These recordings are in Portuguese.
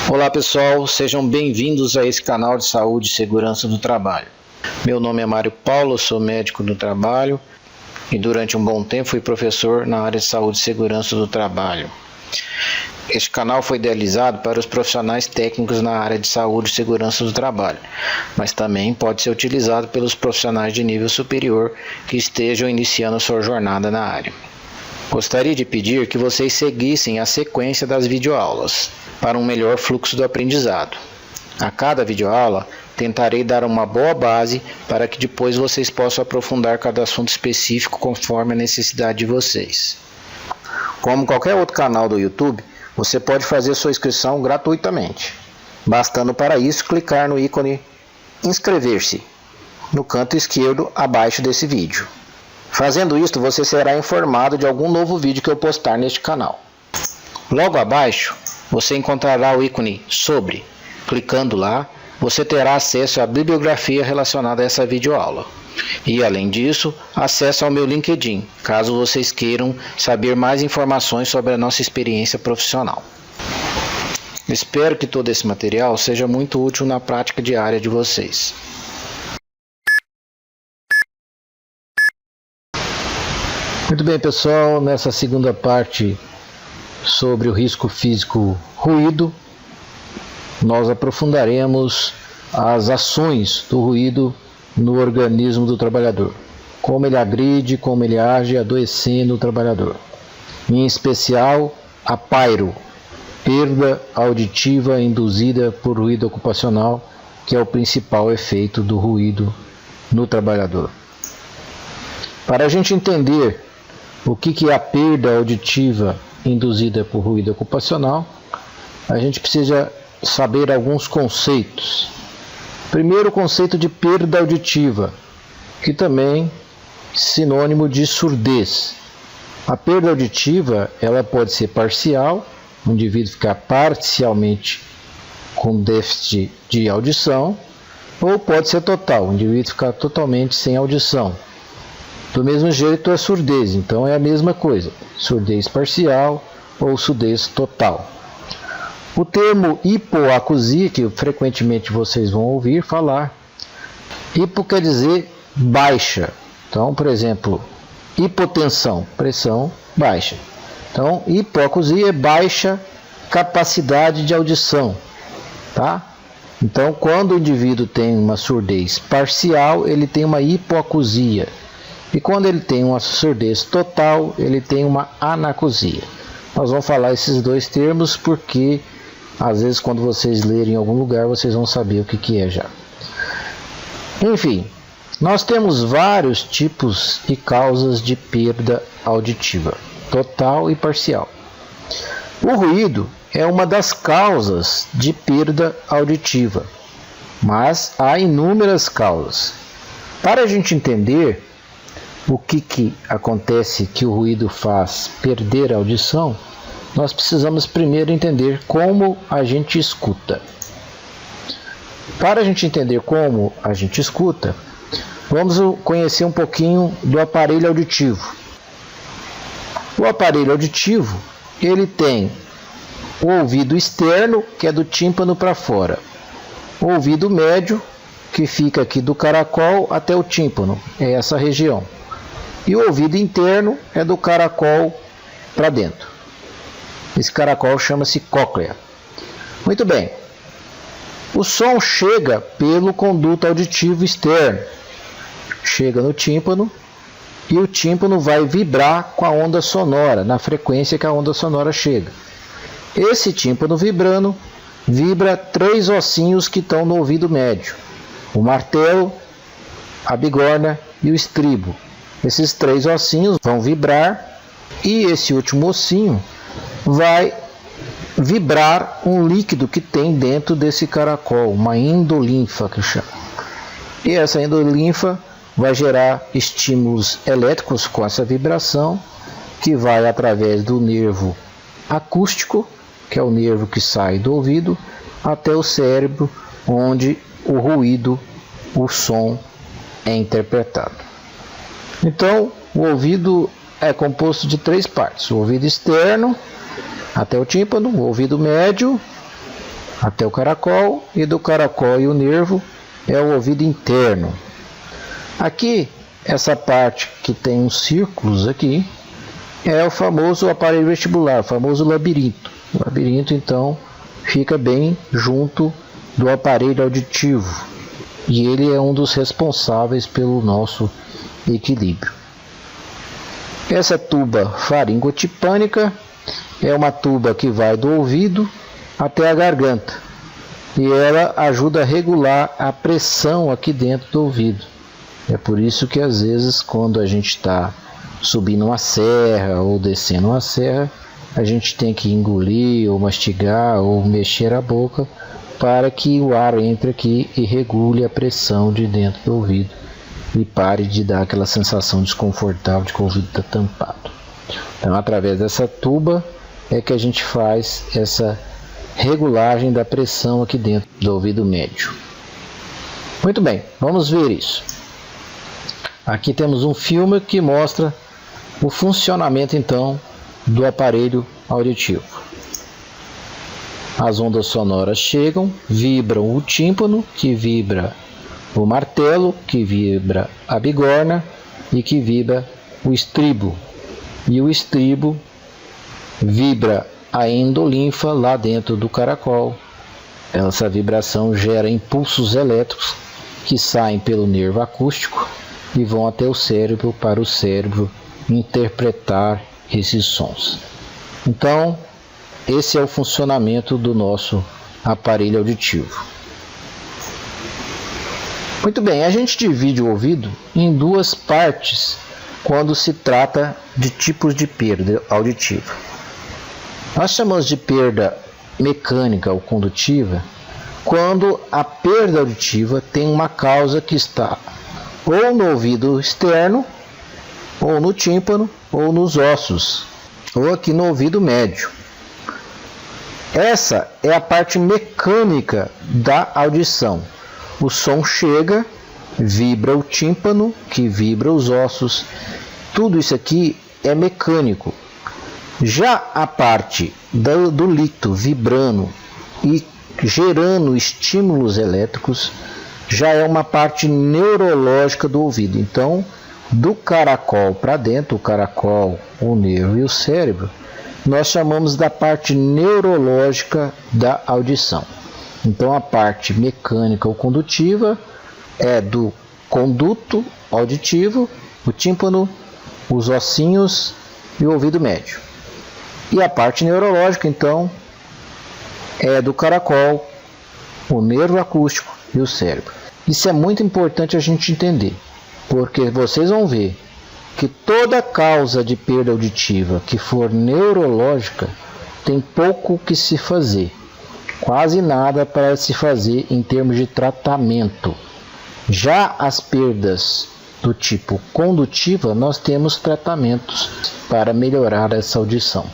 Olá pessoal, sejam bem-vindos a esse canal de saúde e segurança do trabalho. Meu nome é Mário Paulo, sou médico do trabalho e durante um bom tempo fui professor na área de saúde e segurança do trabalho. Este canal foi idealizado para os profissionais técnicos na área de saúde e segurança do trabalho, mas também pode ser utilizado pelos profissionais de nível superior que estejam iniciando sua jornada na área. Gostaria de pedir que vocês seguissem a sequência das videoaulas para um melhor fluxo do aprendizado. A cada videoaula, tentarei dar uma boa base para que depois vocês possam aprofundar cada assunto específico conforme a necessidade de vocês. Como qualquer outro canal do YouTube, você pode fazer sua inscrição gratuitamente, bastando para isso clicar no ícone inscrever-se no canto esquerdo abaixo desse vídeo. Fazendo isto, você será informado de algum novo vídeo que eu postar neste canal. Logo abaixo, você encontrará o ícone sobre. Clicando lá, você terá acesso à bibliografia relacionada a essa videoaula. E, além disso, acesso ao meu LinkedIn, caso vocês queiram saber mais informações sobre a nossa experiência profissional. Espero que todo esse material seja muito útil na prática diária de vocês. Muito bem, pessoal, nessa segunda parte sobre o risco físico ruído, nós aprofundaremos as ações do ruído no organismo do trabalhador, como ele agride, como ele age adoecendo o trabalhador. Em especial, a PAIRO, perda auditiva induzida por ruído ocupacional, que é o principal efeito do ruído no trabalhador. Para a gente entender o que é a perda auditiva induzida por ruído ocupacional, a gente precisa saber alguns conceitos. Primeiro, o conceito de perda auditiva, que também é sinônimo de surdez. A perda auditiva, ela pode ser parcial, o indivíduo ficar parcialmente com déficit de audição, ou pode ser total, o indivíduo ficar totalmente sem audição. Do mesmo jeito a surdez, então é a mesma coisa, surdez parcial ou surdez total. O termo hipoacusia, que frequentemente vocês vão ouvir falar, hipo quer dizer baixa. Então, por exemplo, hipotensão, pressão baixa. Então, hipoacusia é baixa capacidade de audição, tá? Então, quando o indivíduo tem uma surdez parcial, ele tem uma hipoacusia. E quando ele tem uma surdez total, ele tem uma anacusia. Nós vamos falar esses dois termos porque, às vezes, quando vocês lerem em algum lugar, vocês vão saber o que é já. Enfim, nós temos vários tipos e causas de perda auditiva, total e parcial. O ruído é uma das causas de perda auditiva, mas há inúmeras causas. Para a gente entender o que acontece que o ruído faz perder a audição, nós precisamos primeiro entender como a gente escuta. Para a gente entender como a gente escuta, vamos conhecer um pouquinho do aparelho auditivo. O aparelho auditivo, ele tem o ouvido externo, que é do tímpano para fora, o ouvido médio, que fica aqui do caracol até o tímpano, é essa região. E o ouvido interno é do caracol para dentro. Esse caracol chama-se cóclea. Muito bem. O som chega pelo conduto auditivo externo. Chega no tímpano e o tímpano vai vibrar com a onda sonora, na frequência que a onda sonora chega. Esse tímpano vibrando, vibra três ossinhos que estão no ouvido médio. O martelo, a bigorna e o estribo. Esses três ossinhos vão vibrar e esse último ossinho vai vibrar um líquido que tem dentro desse caracol, uma endolinfa que chama. E essa endolinfa vai gerar estímulos elétricos com essa vibração, que vai através do nervo acústico, que é o nervo que sai do ouvido, até o cérebro, onde o ruído, o som é interpretado. Então, o ouvido é composto de três partes: o ouvido externo, até o tímpano, o ouvido médio até o caracol, e do caracol e o nervo é o ouvido interno. Aqui, essa parte que tem uns círculos aqui, é o famoso aparelho vestibular, o famoso labirinto. O labirinto, então, fica bem junto do aparelho auditivo, e ele é um dos responsáveis pelo nosso equilíbrio. Essa tuba faringotipânica é uma tuba que vai do ouvido até a garganta, e ela ajuda a regular a pressão aqui dentro do ouvido. É por isso que às vezes quando a gente está subindo uma serra ou descendo uma serra, a gente tem que engolir ou mastigar ou mexer a boca para que o ar entre aqui e regule a pressão de dentro do ouvido e pare de dar aquela sensação desconfortável de que o ouvido está tampado. Então, através dessa tuba é que a gente faz essa regulagem da pressão aqui dentro do ouvido médio. Muito bem, vamos ver isso. Aqui temos um filme que mostra o funcionamento então do aparelho auditivo. As ondas sonoras chegam, vibram o tímpano, que vibra o martelo, que vibra a bigorna e que vibra o estribo. E o estribo vibra a endolinfa lá dentro do caracol. Essa vibração gera impulsos elétricos que saem pelo nervo acústico e vão até o cérebro para o cérebro interpretar esses sons. Então, esse é o funcionamento do nosso aparelho auditivo. Muito bem, a gente divide o ouvido em duas partes quando se trata de tipos de perda auditiva. Nós chamamos de perda mecânica ou condutiva quando a perda auditiva tem uma causa que está ou no ouvido externo, ou no tímpano, ou nos ossos, ou aqui no ouvido médio. Essa é a parte mecânica da audição. O som chega, vibra o tímpano, que vibra os ossos. Tudo isso aqui é mecânico. Já a parte do líquido vibrando e gerando estímulos elétricos já é uma parte neurológica do ouvido. Então, do caracol para dentro, o caracol, o nervo e o cérebro, nós chamamos da parte neurológica da audição. Então, a parte mecânica ou condutiva é do conduto auditivo, o tímpano, os ossinhos e o ouvido médio. E a parte neurológica, então, é do caracol, o nervo acústico e o cérebro. Isso é muito importante a gente entender, porque vocês vão ver que toda causa de perda auditiva que for neurológica tem pouco que se fazer, quase nada para se fazer em termos de tratamento. Já as perdas do tipo condutiva, nós temos tratamentos para melhorar essa audição.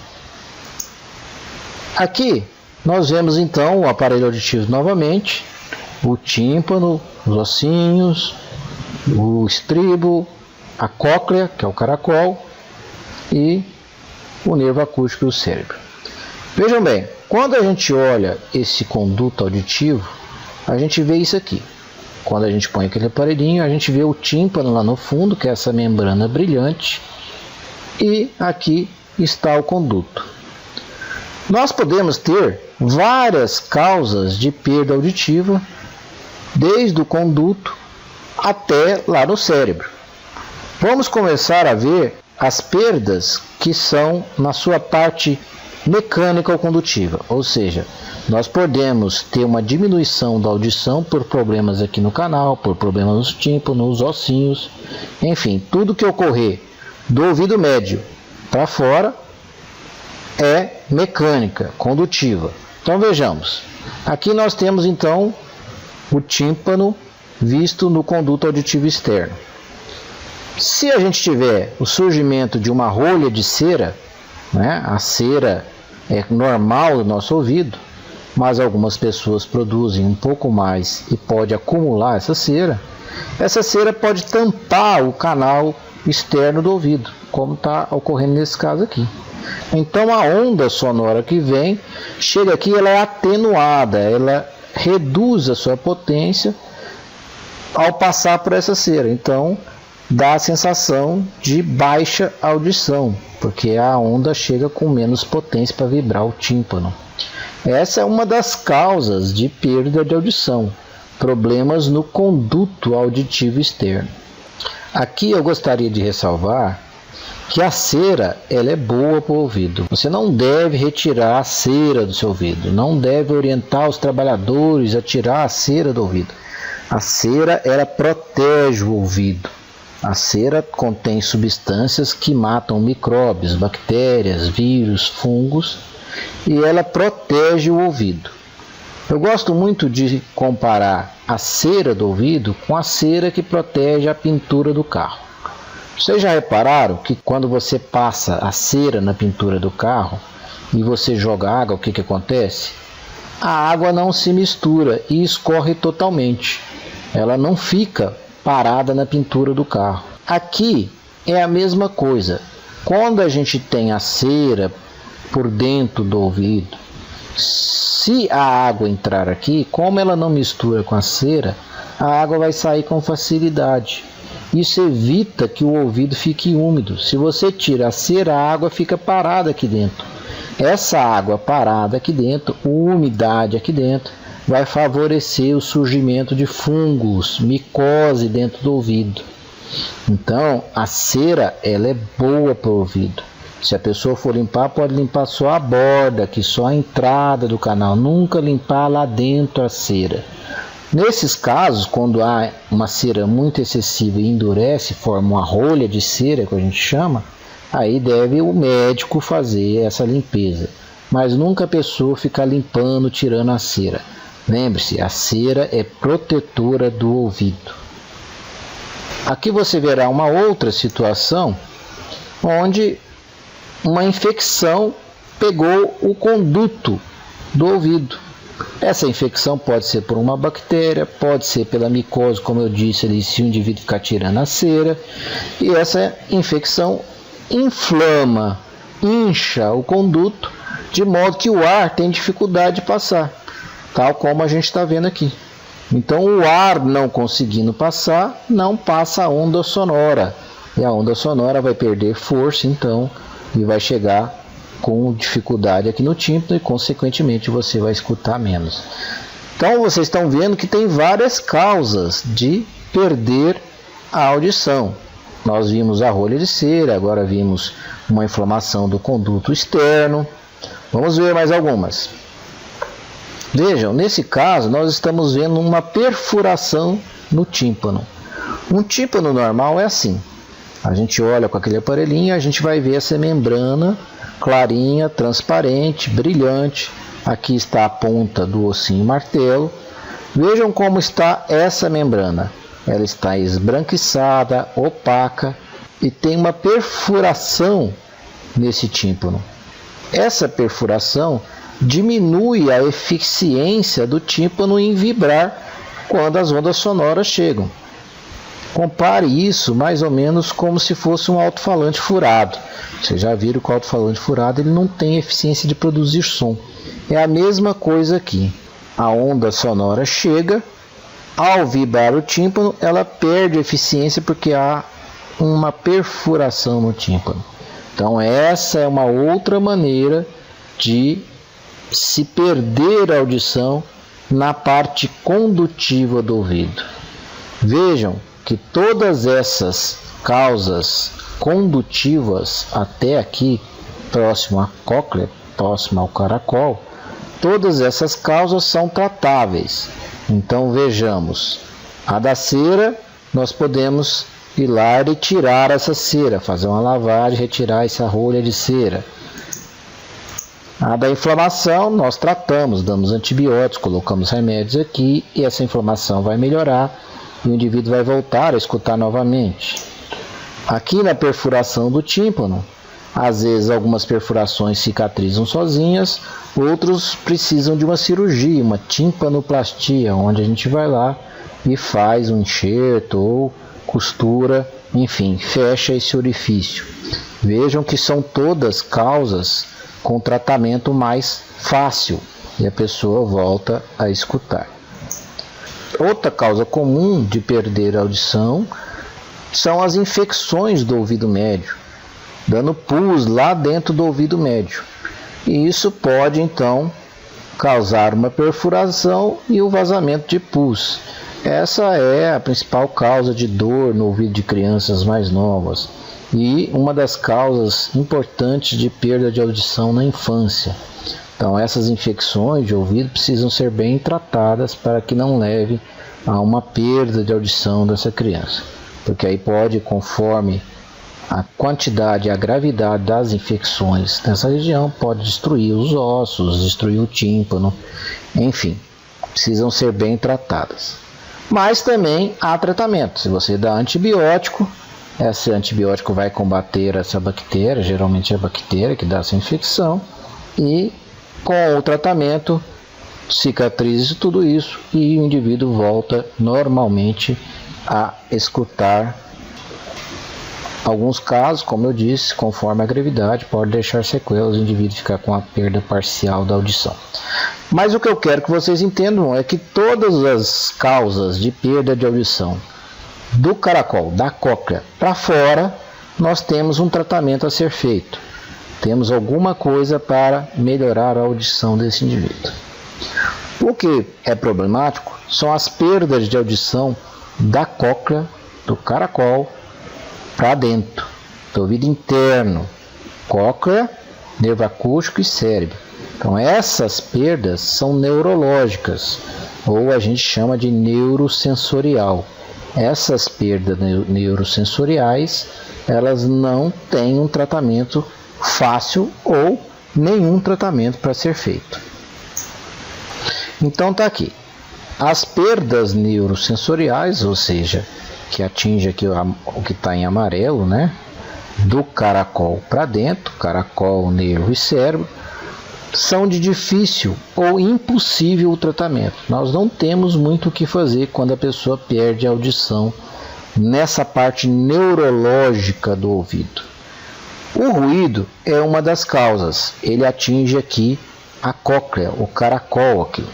Aqui nós vemos então o aparelho auditivo novamente, o tímpano, os ossinhos, o estribo, a cóclea, que é o caracol, e o nervo acústico e o cérebro. Vejam bem, quando a gente olha esse conduto auditivo, a gente vê isso aqui. Quando a gente põe aquele aparelhinho, a gente vê o tímpano lá no fundo, que é essa membrana brilhante, e aqui está o conduto. Nós podemos ter várias causas de perda auditiva, desde o conduto até lá no cérebro. Vamos começar a ver as perdas que são na sua parte mecânica ou condutiva, ou seja, nós podemos ter uma diminuição da audição por problemas aqui no canal, por problemas nos tímpanos, nos ossinhos, enfim, tudo que ocorrer do ouvido médio para fora é mecânica, condutiva. Então vejamos, aqui nós temos então o tímpano visto no conduto auditivo externo. Se a gente tiver o surgimento de uma rolha de cera, né, a cera é normal do nosso ouvido, mas algumas pessoas produzem um pouco mais e pode acumular essa cera pode tampar o canal externo do ouvido, como está ocorrendo nesse caso aqui. Então a onda sonora que vem, chega aqui, ela é atenuada, ela reduz a sua potência ao passar por essa cera. Então dá a sensação de baixa audição, porque a onda chega com menos potência para vibrar o tímpano. Essa é uma das causas de perda de audição, problemas no conduto auditivo externo. Aqui eu gostaria de ressalvar que a cera ela é boa para o ouvido. Você não deve retirar a cera do seu ouvido, não deve orientar os trabalhadores a tirar a cera do ouvido. A cera ela protege o ouvido. A cera contém substâncias que matam micróbios, bactérias, vírus, fungos, e ela protege o ouvido. Eu gosto muito de comparar a cera do ouvido com a cera que protege a pintura do carro. Vocês já repararam que quando você passa a cera na pintura do carro e você joga água, o que acontece? A água não se mistura e escorre totalmente. Ela não fica parada na pintura do carro. Aqui é a mesma coisa. Quando a gente tem a cera por dentro do ouvido, se a água entrar aqui, como ela não mistura com a cera, a água vai sair com facilidade. Isso evita que o ouvido fique úmido. Se você tira a cera, a água fica parada aqui dentro. Essa água parada aqui dentro, umidade aqui dentro, vai favorecer o surgimento de fungos, micose dentro do ouvido. Então, a cera ela é boa para o ouvido. Se a pessoa for limpar, pode limpar só a borda, aqui só a entrada do canal, nunca limpar lá dentro a cera. Nesses casos, quando há uma cera muito excessiva e endurece, forma uma rolha de cera, que a gente chama, aí deve o médico fazer essa limpeza. Mas nunca a pessoa ficar limpando, tirando a cera. Lembre-se, a cera é protetora do ouvido. Aqui você verá uma outra situação onde uma infecção pegou o conduto do ouvido. Essa infecção pode ser por uma bactéria, pode ser pela micose, como eu disse ali, se o indivíduo ficar tirando a cera. E essa infecção inflama, incha o conduto, de modo que o ar tem dificuldade de passar, tal como a gente está vendo aqui. Então o ar não conseguindo passar, não passa a onda sonora. E a onda sonora vai perder força, então, e vai chegar com dificuldade aqui no tímpano e, consequentemente, você vai escutar menos. Então, vocês estão vendo que tem várias causas de perder a audição. Nós vimos a rolha de cera, agora vimos uma inflamação do conduto externo. Vamos ver mais algumas. Vejam, nesse caso, nós estamos vendo uma perfuração no tímpano. Um tímpano normal é assim. A gente olha com aquele aparelhinho e a gente vai ver essa membrana clarinha, transparente, brilhante. Aqui está a ponta do ossinho martelo. Vejam como está essa membrana. Ela está esbranquiçada, opaca e tem uma perfuração nesse tímpano. Essa perfuração diminui a eficiência do tímpano em vibrar quando as ondas sonoras chegam. Compare isso mais ou menos como se fosse um alto-falante furado. Vocês já viram que o alto-falante furado ele não tem eficiência de produzir som. É a mesma coisa aqui. A onda sonora chega, ao vibrar o tímpano, ela perde eficiência porque há uma perfuração no tímpano. Então essa é uma outra maneira de se perder a audição na parte condutiva do ouvido. Vejam que todas essas causas condutivas até aqui, próximo à cóclea, próximo ao caracol, todas essas causas são tratáveis. Então vejamos, a da cera, nós podemos ir lá e tirar essa cera, fazer uma lavagem, retirar essa rolha de cera. A da inflamação, nós tratamos, damos antibióticos, colocamos remédios aqui e essa inflamação vai melhorar e o indivíduo vai voltar a escutar novamente. Aqui na perfuração do tímpano, às vezes algumas perfurações cicatrizam sozinhas, outros precisam de uma cirurgia, uma timpanoplastia, onde a gente vai lá e faz um enxerto ou costura, enfim, fecha esse orifício. Vejam que são todas causas com tratamento mais fácil e a pessoa volta a escutar. Outra causa comum de perder a audição são as infecções do ouvido médio, dando pus lá dentro do ouvido médio. E isso pode então causar uma perfuração e o vazamento de pus. Essa é a principal causa de dor no ouvido de crianças mais novas e uma das causas importantes de perda de audição na infância. Então essas infecções de ouvido precisam ser bem tratadas para que não leve a uma perda de audição dessa criança, porque aí pode, conforme a quantidade e a gravidade das infecções nessa região, pode destruir os ossos, destruir o tímpano, enfim, precisam ser bem tratadas. Mas também há tratamento. Se você dá antibiótico, esse antibiótico vai combater essa bactéria, geralmente é a bactéria que dá essa infecção, e com o tratamento cicatriza tudo isso e o indivíduo volta normalmente a escutar. Alguns casos, como eu disse, conforme a gravidade, pode deixar sequelas, o indivíduo ficar com a perda parcial da audição. Mas o que eu quero que vocês entendam é que todas as causas de perda de audição do caracol, da cóclea para fora, nós temos um tratamento a ser feito. Temos alguma coisa para melhorar a audição desse indivíduo. O que é problemático são as perdas de audição da cóclea, do caracol, para dentro, do ouvido interno, cóclea, nervo acústico e cérebro. Então essas perdas são neurológicas, ou a gente chama de neurosensorial. Essas perdas neurosensoriais, elas não têm um tratamento fácil ou nenhum tratamento para ser feito. Então tá aqui. As perdas neurosensoriais, ou seja, que atinge aqui o que está em amarelo, né? Do caracol para dentro, caracol, nervo e cérebro, são de difícil ou impossível tratamento. Nós não temos muito o que fazer quando a pessoa perde a audição nessa parte neurológica do ouvido. O ruído é uma das causas. Ele atinge aqui a cóclea, o caracol aqui.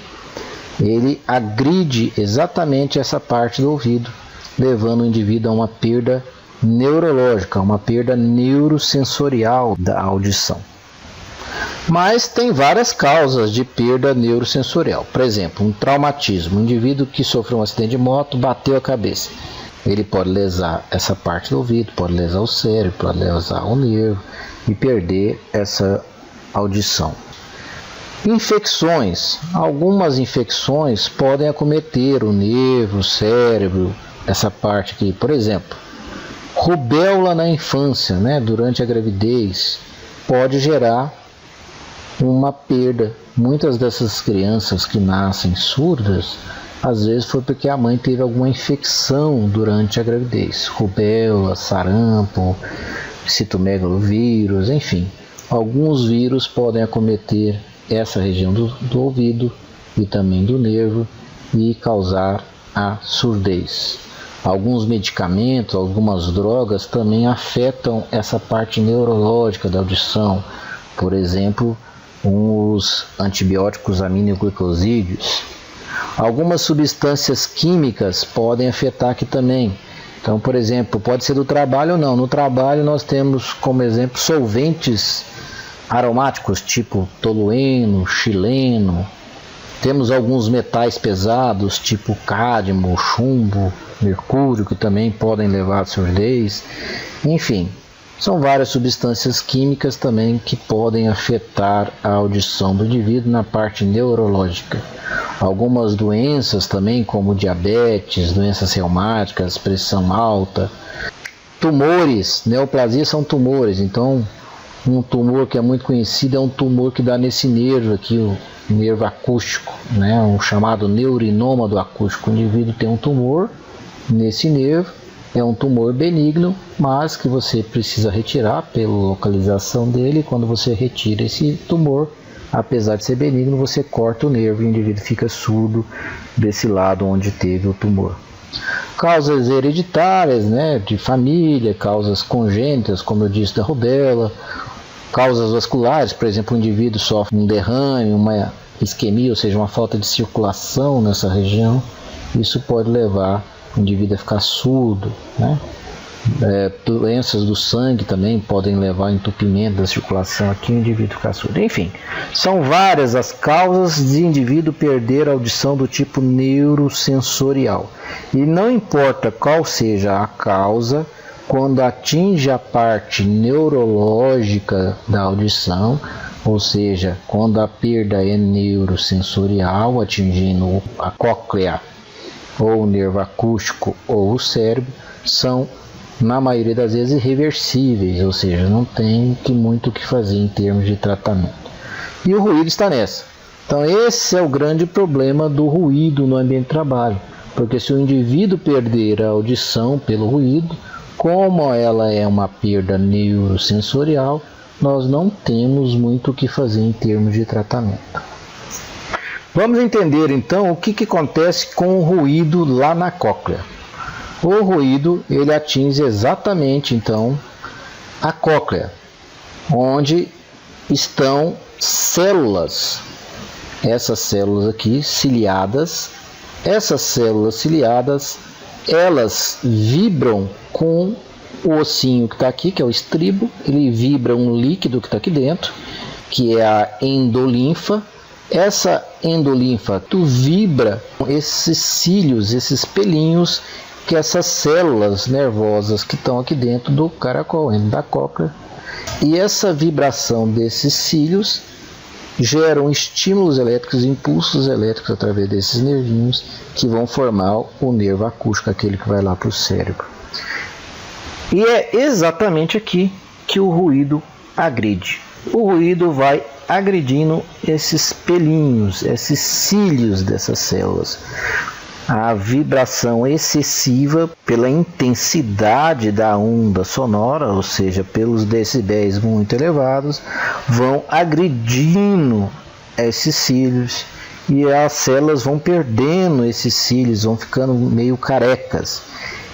Ele agride exatamente essa parte do ouvido, levando o indivíduo a uma perda neurológica, uma perda neurosensorial da audição. Mas tem várias causas de perda neurosensorial. Por exemplo, um traumatismo. Um indivíduo que sofreu um acidente de moto, bateu a cabeça. Ele pode lesar essa parte do ouvido, pode lesar o cérebro, pode lesar o nervo e perder essa audição. Infecções. Algumas infecções podem acometer o nervo, o cérebro, essa parte aqui. Por exemplo, rubéola na infância, né, durante a gravidez, pode gerar uma perda. Muitas dessas crianças que nascem surdas, às vezes foi porque a mãe teve alguma infecção durante a gravidez. Rubéola, sarampo, citomegalovírus, enfim. Alguns vírus podem acometer essa região do ouvido e também do nervo e causar a surdez. Alguns medicamentos, algumas drogas também afetam essa parte neurológica da audição. Por exemplo, os antibióticos aminoglicosídeos. Algumas substâncias químicas podem afetar aqui também. Então, por exemplo, pode ser do trabalho ou não. No trabalho nós temos como exemplo solventes aromáticos tipo tolueno, xileno. Temos alguns metais pesados tipo cádmio, chumbo, mercúrio, que também podem levar a surdez. Enfim, são várias substâncias químicas também que podem afetar a audição do indivíduo na parte neurológica. Algumas doenças também, como diabetes, doenças reumáticas, pressão alta, tumores, neoplasias são tumores. Então, um tumor que é muito conhecido é um tumor que dá nesse nervo aqui, o nervo acústico, né? O chamado neurinômado acústico. O indivíduo tem um tumor nesse nervo, é um tumor benigno, mas que você precisa retirar pela localização dele. Quando você retira esse tumor, apesar de ser benigno, você corta o nervo e o indivíduo fica surdo desse lado onde teve o tumor. Causas hereditárias, né, de família, causas congênitas, como eu disse, da rubéola, causas vasculares, por exemplo, o indivíduo sofre um derrame, uma isquemia, ou seja, uma falta de circulação nessa região, isso pode levar o indivíduo a ficar surdo, né? Doenças do sangue também podem levar ao entupimento da circulação aqui, o indivíduo ficar surdo. Enfim, são várias as causas de indivíduo perder a audição do tipo neurosensorial. E não importa qual seja a causa, quando atinge a parte neurológica da audição, ou seja, quando a perda é neurosensorial, atingindo a cóclea, ou o nervo acústico, ou o cérebro, são na maioria das vezes irreversíveis, ou seja, não tem muito o que fazer em termos de tratamento. E o ruído está nessa. Então esse é o grande problema do ruído no ambiente de trabalho, porque se o indivíduo perder a audição pelo ruído, como ela é uma perda neurosensorial, nós não temos muito o que fazer em termos de tratamento. Vamos entender então o que acontece com o ruído lá na cóclea. O ruído ele atinge exatamente então a cóclea, onde estão células, essas células aqui ciliadas. Essas células ciliadas, elas vibram com o ossinho que está aqui, que é o estribo, ele vibra um líquido que está aqui dentro, que é a endolinfa. Essa endolinfa vibra esses cílios, esses pelinhos, que essas células nervosas que estão aqui dentro do caracol, da cóclea. E essa vibração desses cílios geram estímulos elétricos, impulsos elétricos através desses nervinhos que vão formar o nervo acústico, aquele que vai lá para o cérebro. E é exatamente aqui que o ruído agride. O ruído vai agredindo esses pelinhos, esses cílios dessas células. A vibração excessiva pela intensidade da onda sonora, ou seja, pelos decibéis muito elevados, vão agredindo esses cílios e as células vão perdendo esses cílios, vão ficando meio carecas.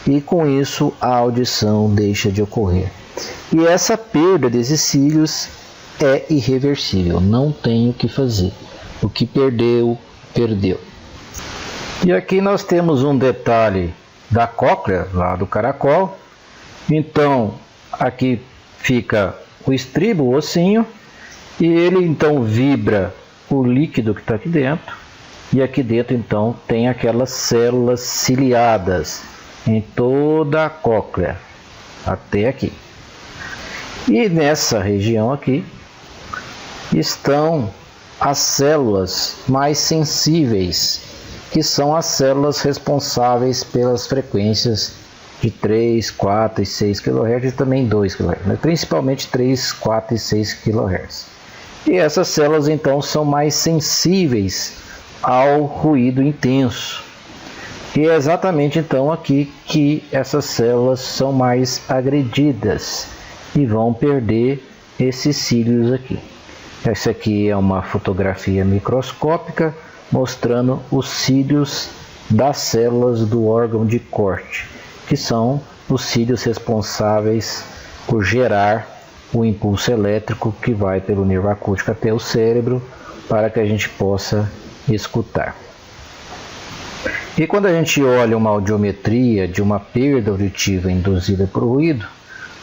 E com isso a audição deixa de ocorrer. E essa perda desses cílios é irreversível, não tem o que fazer. O que perdeu, perdeu. E aqui nós temos um detalhe da cóclea, lá do caracol. Então, aqui fica o estribo, o ossinho, e ele então vibra o líquido que está aqui dentro. E aqui dentro então tem aquelas células ciliadas em toda a cóclea, até aqui. E nessa região aqui estão as células mais sensíveis, que são as células responsáveis pelas frequências de 3, 4 e 6 kHz e também 2 kHz, mas principalmente 3, 4 e 6 kHz. E essas células então são mais sensíveis ao ruído intenso. E é exatamente então aqui que essas células são mais agredidas e vão perder esses cílios aqui. Essa aqui é uma fotografia microscópica mostrando os cílios das células do órgão de corte, que são os cílios responsáveis por gerar o impulso elétrico que vai pelo nervo acústico até o cérebro para que a gente possa escutar. E quando a gente olha uma audiometria de uma perda auditiva induzida por ruído,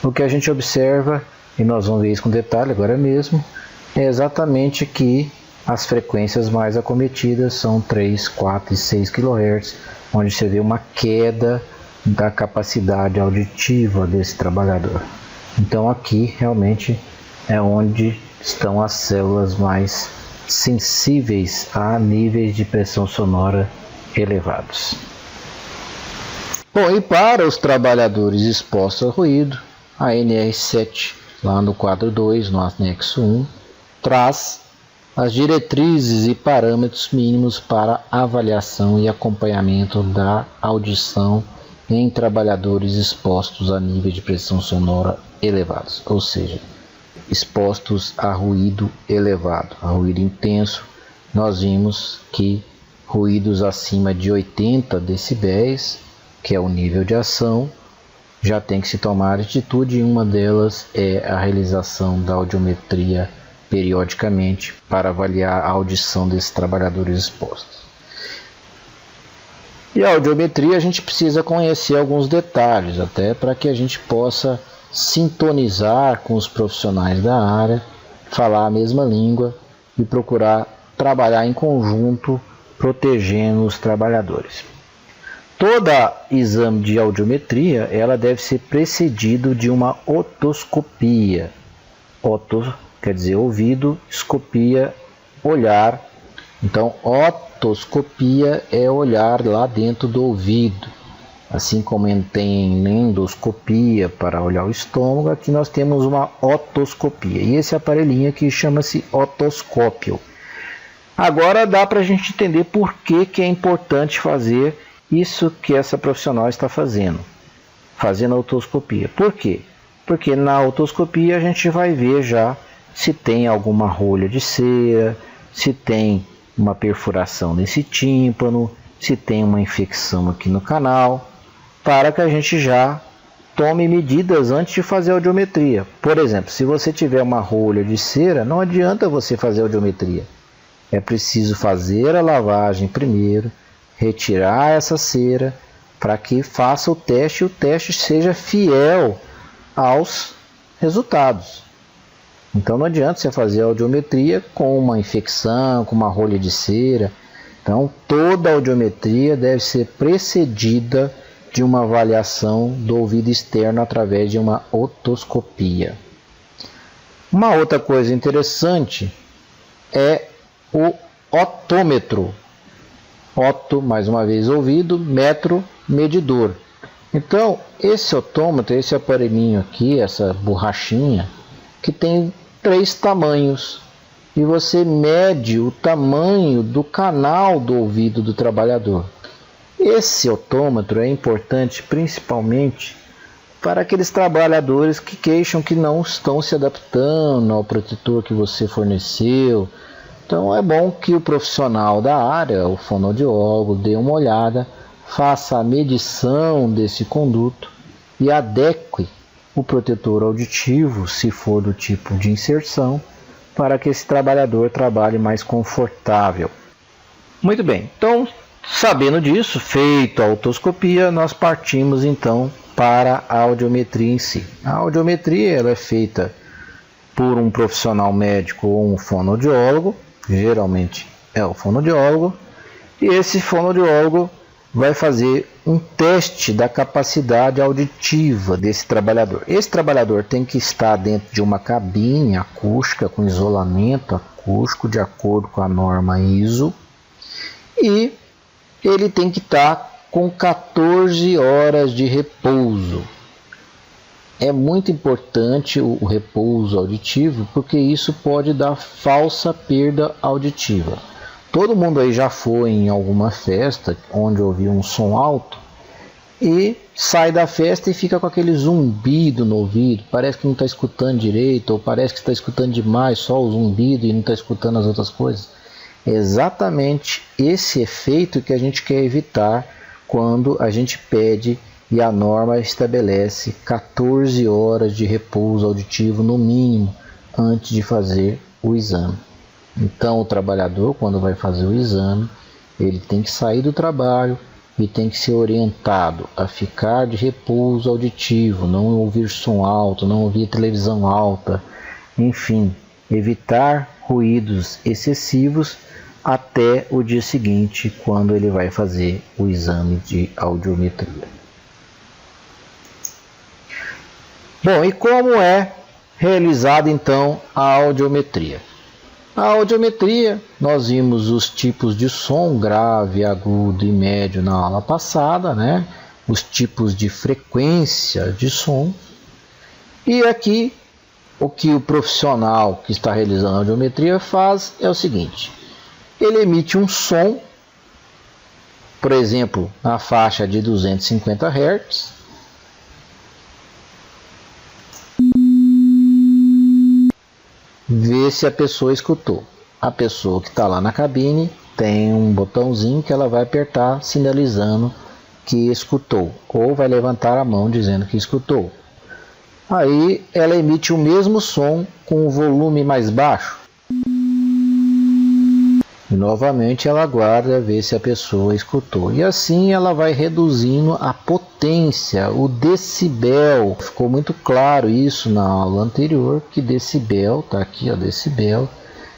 o que a gente observa, e nós vamos ver isso com detalhe agora mesmo, é exatamente que as frequências mais acometidas são 3, 4 e 6 kHz, onde você vê uma queda da capacidade auditiva desse trabalhador. Então aqui realmente é onde estão as células mais sensíveis a níveis de pressão sonora elevados. Bom, e para os trabalhadores expostos ao ruído, a NR7, lá no quadro 2, no anexo 1, traz as diretrizes e parâmetros mínimos para avaliação e acompanhamento da audição em trabalhadores expostos a níveis de pressão sonora elevados, ou seja, expostos a ruído elevado, a ruído intenso. Nós vimos que ruídos acima de 80 decibéis que é o nível de ação, já tem que se tomar atitude, e uma delas é a realização da audiometria periodicamente para avaliar a audição desses trabalhadores expostos. E a audiometria a gente precisa conhecer alguns detalhes, até para que a gente possa sintonizar com os profissionais da área, falar a mesma língua e procurar trabalhar em conjunto, protegendo os trabalhadores. Todo exame de audiometria ela deve ser precedido de uma otoscopia. Oto quer dizer ouvido, escopia, olhar. Então, otoscopia é olhar lá dentro do ouvido. Assim como tem endoscopia para olhar o estômago, aqui nós temos uma otoscopia. E esse aparelhinho aqui chama-se otoscópio. Agora dá para a gente entender por que é importante fazer isso que essa profissional está fazendo a otoscopia. Por quê? Porque na otoscopia a gente vai ver já se tem alguma rolha de cera, se tem uma perfuração nesse tímpano, se tem uma infecção aqui no canal, para que a gente já tome medidas antes de fazer a audiometria. Por exemplo, se você tiver uma rolha de cera, não adianta você fazer a audiometria. É preciso fazer a lavagem primeiro, retirar essa cera, para que faça o teste e o teste seja fiel aos resultados. Então não adianta você fazer a audiometria com uma infecção, com uma rolha de cera. Então toda a audiometria deve ser precedida de uma avaliação do ouvido externo através de uma otoscopia. Uma outra coisa interessante é o otômetro. Oto, mais uma vez ouvido, metro, medidor. Então, esse otômetro, esse aparelhinho aqui, essa borrachinha, que tem 3 tamanhos. E você mede o tamanho do canal do ouvido do trabalhador. Esse otômetro é importante principalmente para aqueles trabalhadores que queixam que não estão se adaptando ao protetor que você forneceu. Então é bom que o profissional da área, o fonoaudiólogo, dê uma olhada, faça a medição desse conduto e adeque o protetor auditivo, se for do tipo de inserção, para que esse trabalhador trabalhe mais confortável. Muito bem, então sabendo disso, feito a otoscopia, nós partimos então para a audiometria em si. A audiometria ela é feita por um profissional médico ou um fonoaudiólogo, geralmente é o fonoaudiólogo, e esse fonoaudiólogo vai fazer um teste da capacidade auditiva desse trabalhador. Esse trabalhador tem que estar dentro de uma cabine acústica com isolamento acústico de acordo com a norma ISO, e ele tem que estar com 14 horas de repouso. É muito importante o repouso auditivo, porque isso pode dar falsa perda auditiva. Todo mundo aí já foi em alguma festa onde ouviu um som alto e sai da festa e fica com aquele zumbido no ouvido. Parece que não está escutando direito, ou parece que está escutando demais só o zumbido e não está escutando as outras coisas. É exatamente esse efeito que a gente quer evitar quando a gente pede e a norma estabelece 14 horas de repouso auditivo no mínimo antes de fazer o exame. Então o trabalhador, quando vai fazer o exame, ele tem que sair do trabalho e tem que ser orientado a ficar de repouso auditivo, não ouvir som alto, não ouvir televisão alta, enfim, evitar ruídos excessivos até o dia seguinte, quando ele vai fazer o exame de audiometria. Bom, e como é realizada então a audiometria? A audiometria, nós vimos os tipos de som, grave, agudo e médio na aula passada, né? Os tipos de frequência de som. E aqui, o que o profissional que está realizando a audiometria faz é o seguinte: ele emite um som, por exemplo, na faixa de 250 Hz, vê se a pessoa escutou. A pessoa que está lá na cabine tem um botãozinho que ela vai apertar, sinalizando que escutou, ou vai levantar a mão dizendo que escutou. Aí ela emite o mesmo som com o volume mais baixo. E novamente ela aguarda ver se a pessoa escutou. E assim ela vai reduzindo a potência, o decibel. Ficou muito claro isso na aula anterior, que decibel, tá aqui, ó, decibel,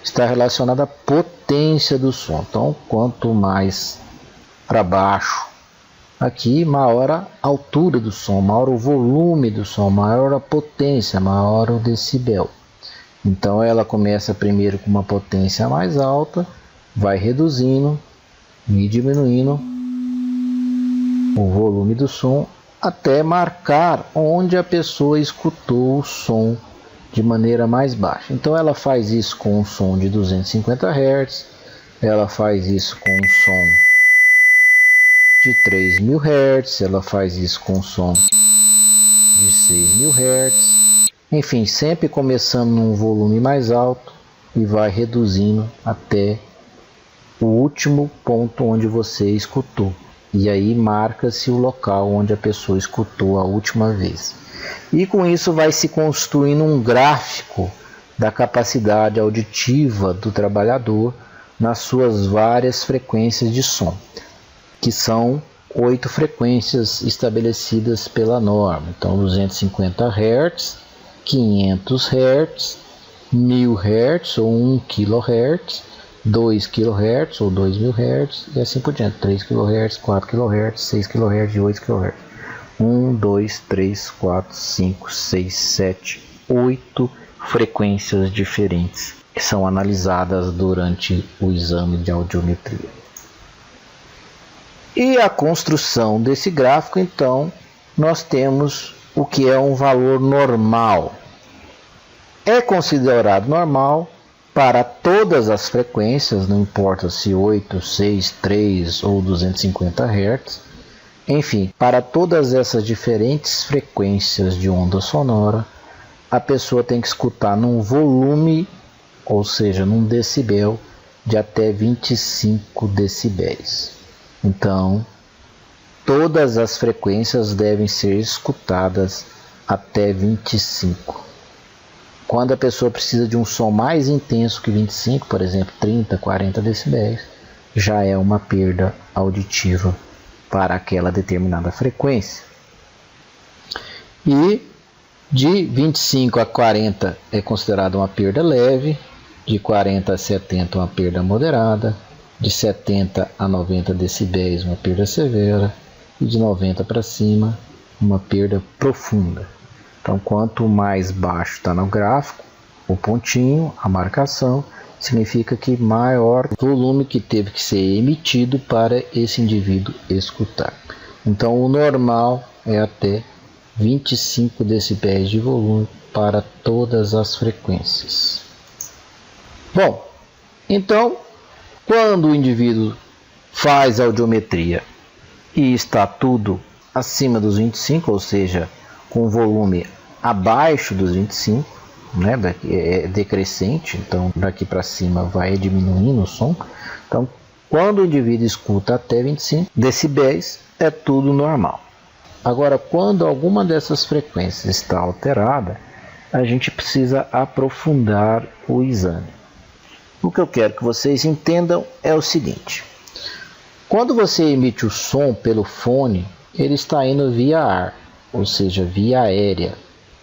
está relacionado à potência do som. Então, quanto mais para baixo aqui, maior a altura do som, maior o volume do som, maior a potência, maior o decibel. Então ela começa primeiro com uma potência mais alta, vai reduzindo e diminuindo o volume do som até marcar onde a pessoa escutou o som de maneira mais baixa. Então ela faz isso com um som de 250 Hz, ela faz isso com um som de 3.000 Hz, ela faz isso com um som de 6.000 Hz, enfim, sempre começando num volume mais alto e vai reduzindo até o último ponto onde você escutou. E aí marca-se o local onde a pessoa escutou a última vez. E com isso vai se construindo um gráfico da capacidade auditiva do trabalhador nas suas várias frequências de som, que são 8 frequências estabelecidas pela norma. Então 250 Hz, 500 Hz, 1000 Hz ou 1 kHz, 2 kHz ou 2000 Hz e assim por diante, 3 kHz, 4 kHz, 6 kHz e 8 kHz. 1, 2, 3, 4, 5, 6, 7, 8 frequências diferentes que são analisadas durante o exame de audiometria. E a construção desse gráfico, então, nós temos o que é um valor normal. É considerado normal para todas as frequências, não importa se 8, 6, 3 ou 250 Hz. Enfim, para todas essas diferentes frequências de onda sonora, a pessoa tem que escutar num volume, ou seja, num decibel, de até 25 decibéis. Então, todas as frequências devem ser escutadas até 25. Quando a pessoa precisa de um som mais intenso que 25, por exemplo, 30, 40 decibéis, já é uma perda auditiva para aquela determinada frequência. E de 25 a 40 é considerada uma perda leve, de 40 a 70 uma perda moderada, de 70 a 90 decibéis uma perda severa e de 90 para cima uma perda profunda. Então, quanto mais baixo está no gráfico, o pontinho, a marcação, significa que maior volume que teve que ser emitido para esse indivíduo escutar. Então, o normal é até 25 decibéis de volume para todas as frequências. Bom, então, quando o indivíduo faz audiometria e está tudo acima dos 25, ou seja, com volume abaixo dos 25, né, é decrescente, então daqui para cima vai diminuindo o som. Então, quando o indivíduo escuta até 25 decibéis, é tudo normal. Agora, quando alguma dessas frequências está alterada, a gente precisa aprofundar o exame. O que eu quero que vocês entendam é o seguinte: quando você emite o som pelo fone, ele está indo via ar, ou seja, via aérea.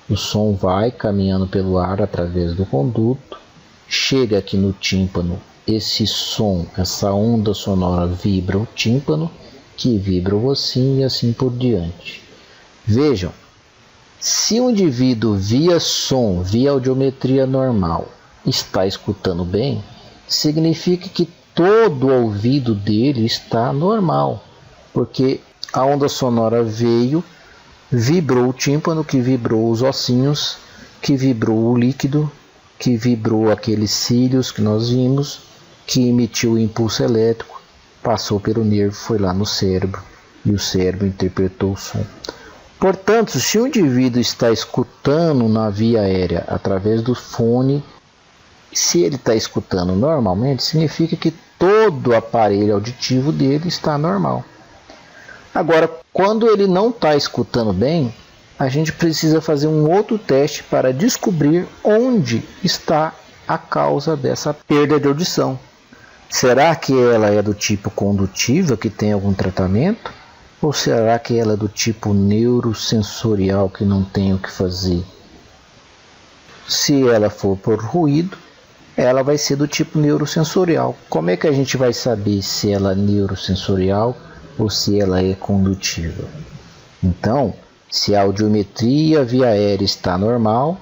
O som vai caminhando pelo ar através do conduto, chega aqui no tímpano, esse som, essa onda sonora vibra o tímpano, que vibra o ossinho e assim por diante. Vejam, se o indivíduo via som, via audiometria normal, está escutando bem, significa que todo o ouvido dele está normal, porque a onda sonora veio, vibrou o tímpano, que vibrou os ossinhos, que vibrou o líquido, que vibrou aqueles cílios que nós vimos, que emitiu o impulso elétrico, passou pelo nervo, foi lá no cérebro, e o cérebro interpretou o som. Portanto, se o indivíduo está escutando na via aérea através do fone, se ele está escutando normalmente, significa que todo o aparelho auditivo dele está normal. Agora, Quando ele não está escutando bem, a gente precisa fazer um outro teste para descobrir onde está a causa dessa perda de audição. Será que ela é do tipo condutiva, que tem algum tratamento? Ou será que ela é do tipo neurosensorial, que não tem o que fazer? Se ela for por ruído, ela vai ser do tipo neurosensorial. Como é que a gente vai saber se ela é neurosensorial ou se ela é condutiva? Então, se a audiometria via aérea está normal,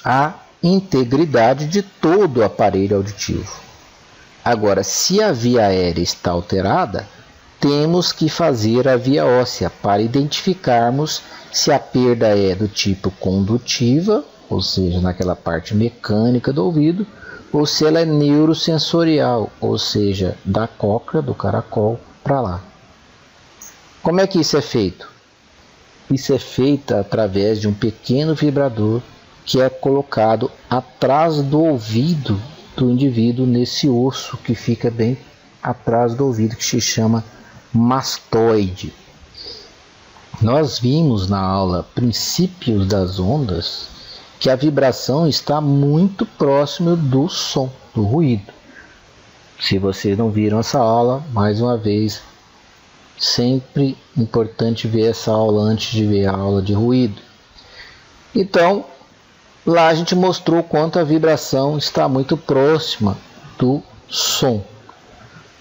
a integridade de todo o aparelho auditivo. Agora, se a via aérea está alterada, temos que fazer a via óssea para identificarmos se a perda é do tipo condutiva, ou seja, naquela parte mecânica do ouvido, ou se ela é neurosensorial, ou seja, da cóclea, do caracol, para lá. Como é que isso é feito? Isso é feito através de um pequeno vibrador que é colocado atrás do ouvido do indivíduo, nesse osso que fica bem atrás do ouvido, que se chama mastoide. Nós vimos na aula Princípios das Ondas que a vibração está muito próximo do som, do ruído. Se vocês não viram essa aula, mais uma vez, sempre importante ver essa aula antes de ver a aula de ruído. Então, lá a gente mostrou quanto a vibração está muito próxima do som.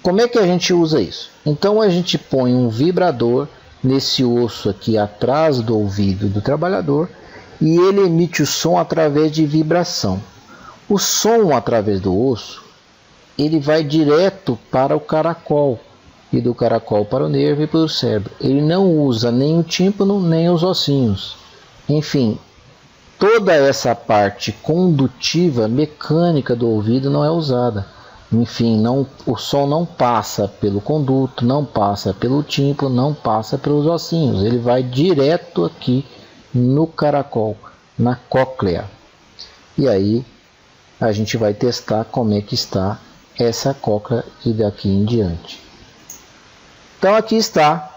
Como é que a gente usa isso? Então a gente põe um vibrador nesse osso aqui atrás do ouvido do trabalhador e ele emite o som através de vibração. O som através do osso, ele vai direto para o caracol e do caracol para o nervo e para o cérebro. Ele não usa nem o tímpano nem os ossinhos. Enfim, toda essa parte condutiva, mecânica do ouvido não é usada. Enfim, o som não passa pelo conduto, não passa pelo tímpano, não passa pelos ossinhos. Ele vai direto aqui no caracol, na cóclea. E aí a gente vai testar como é que está essa cóclea e daqui em diante. Então aqui está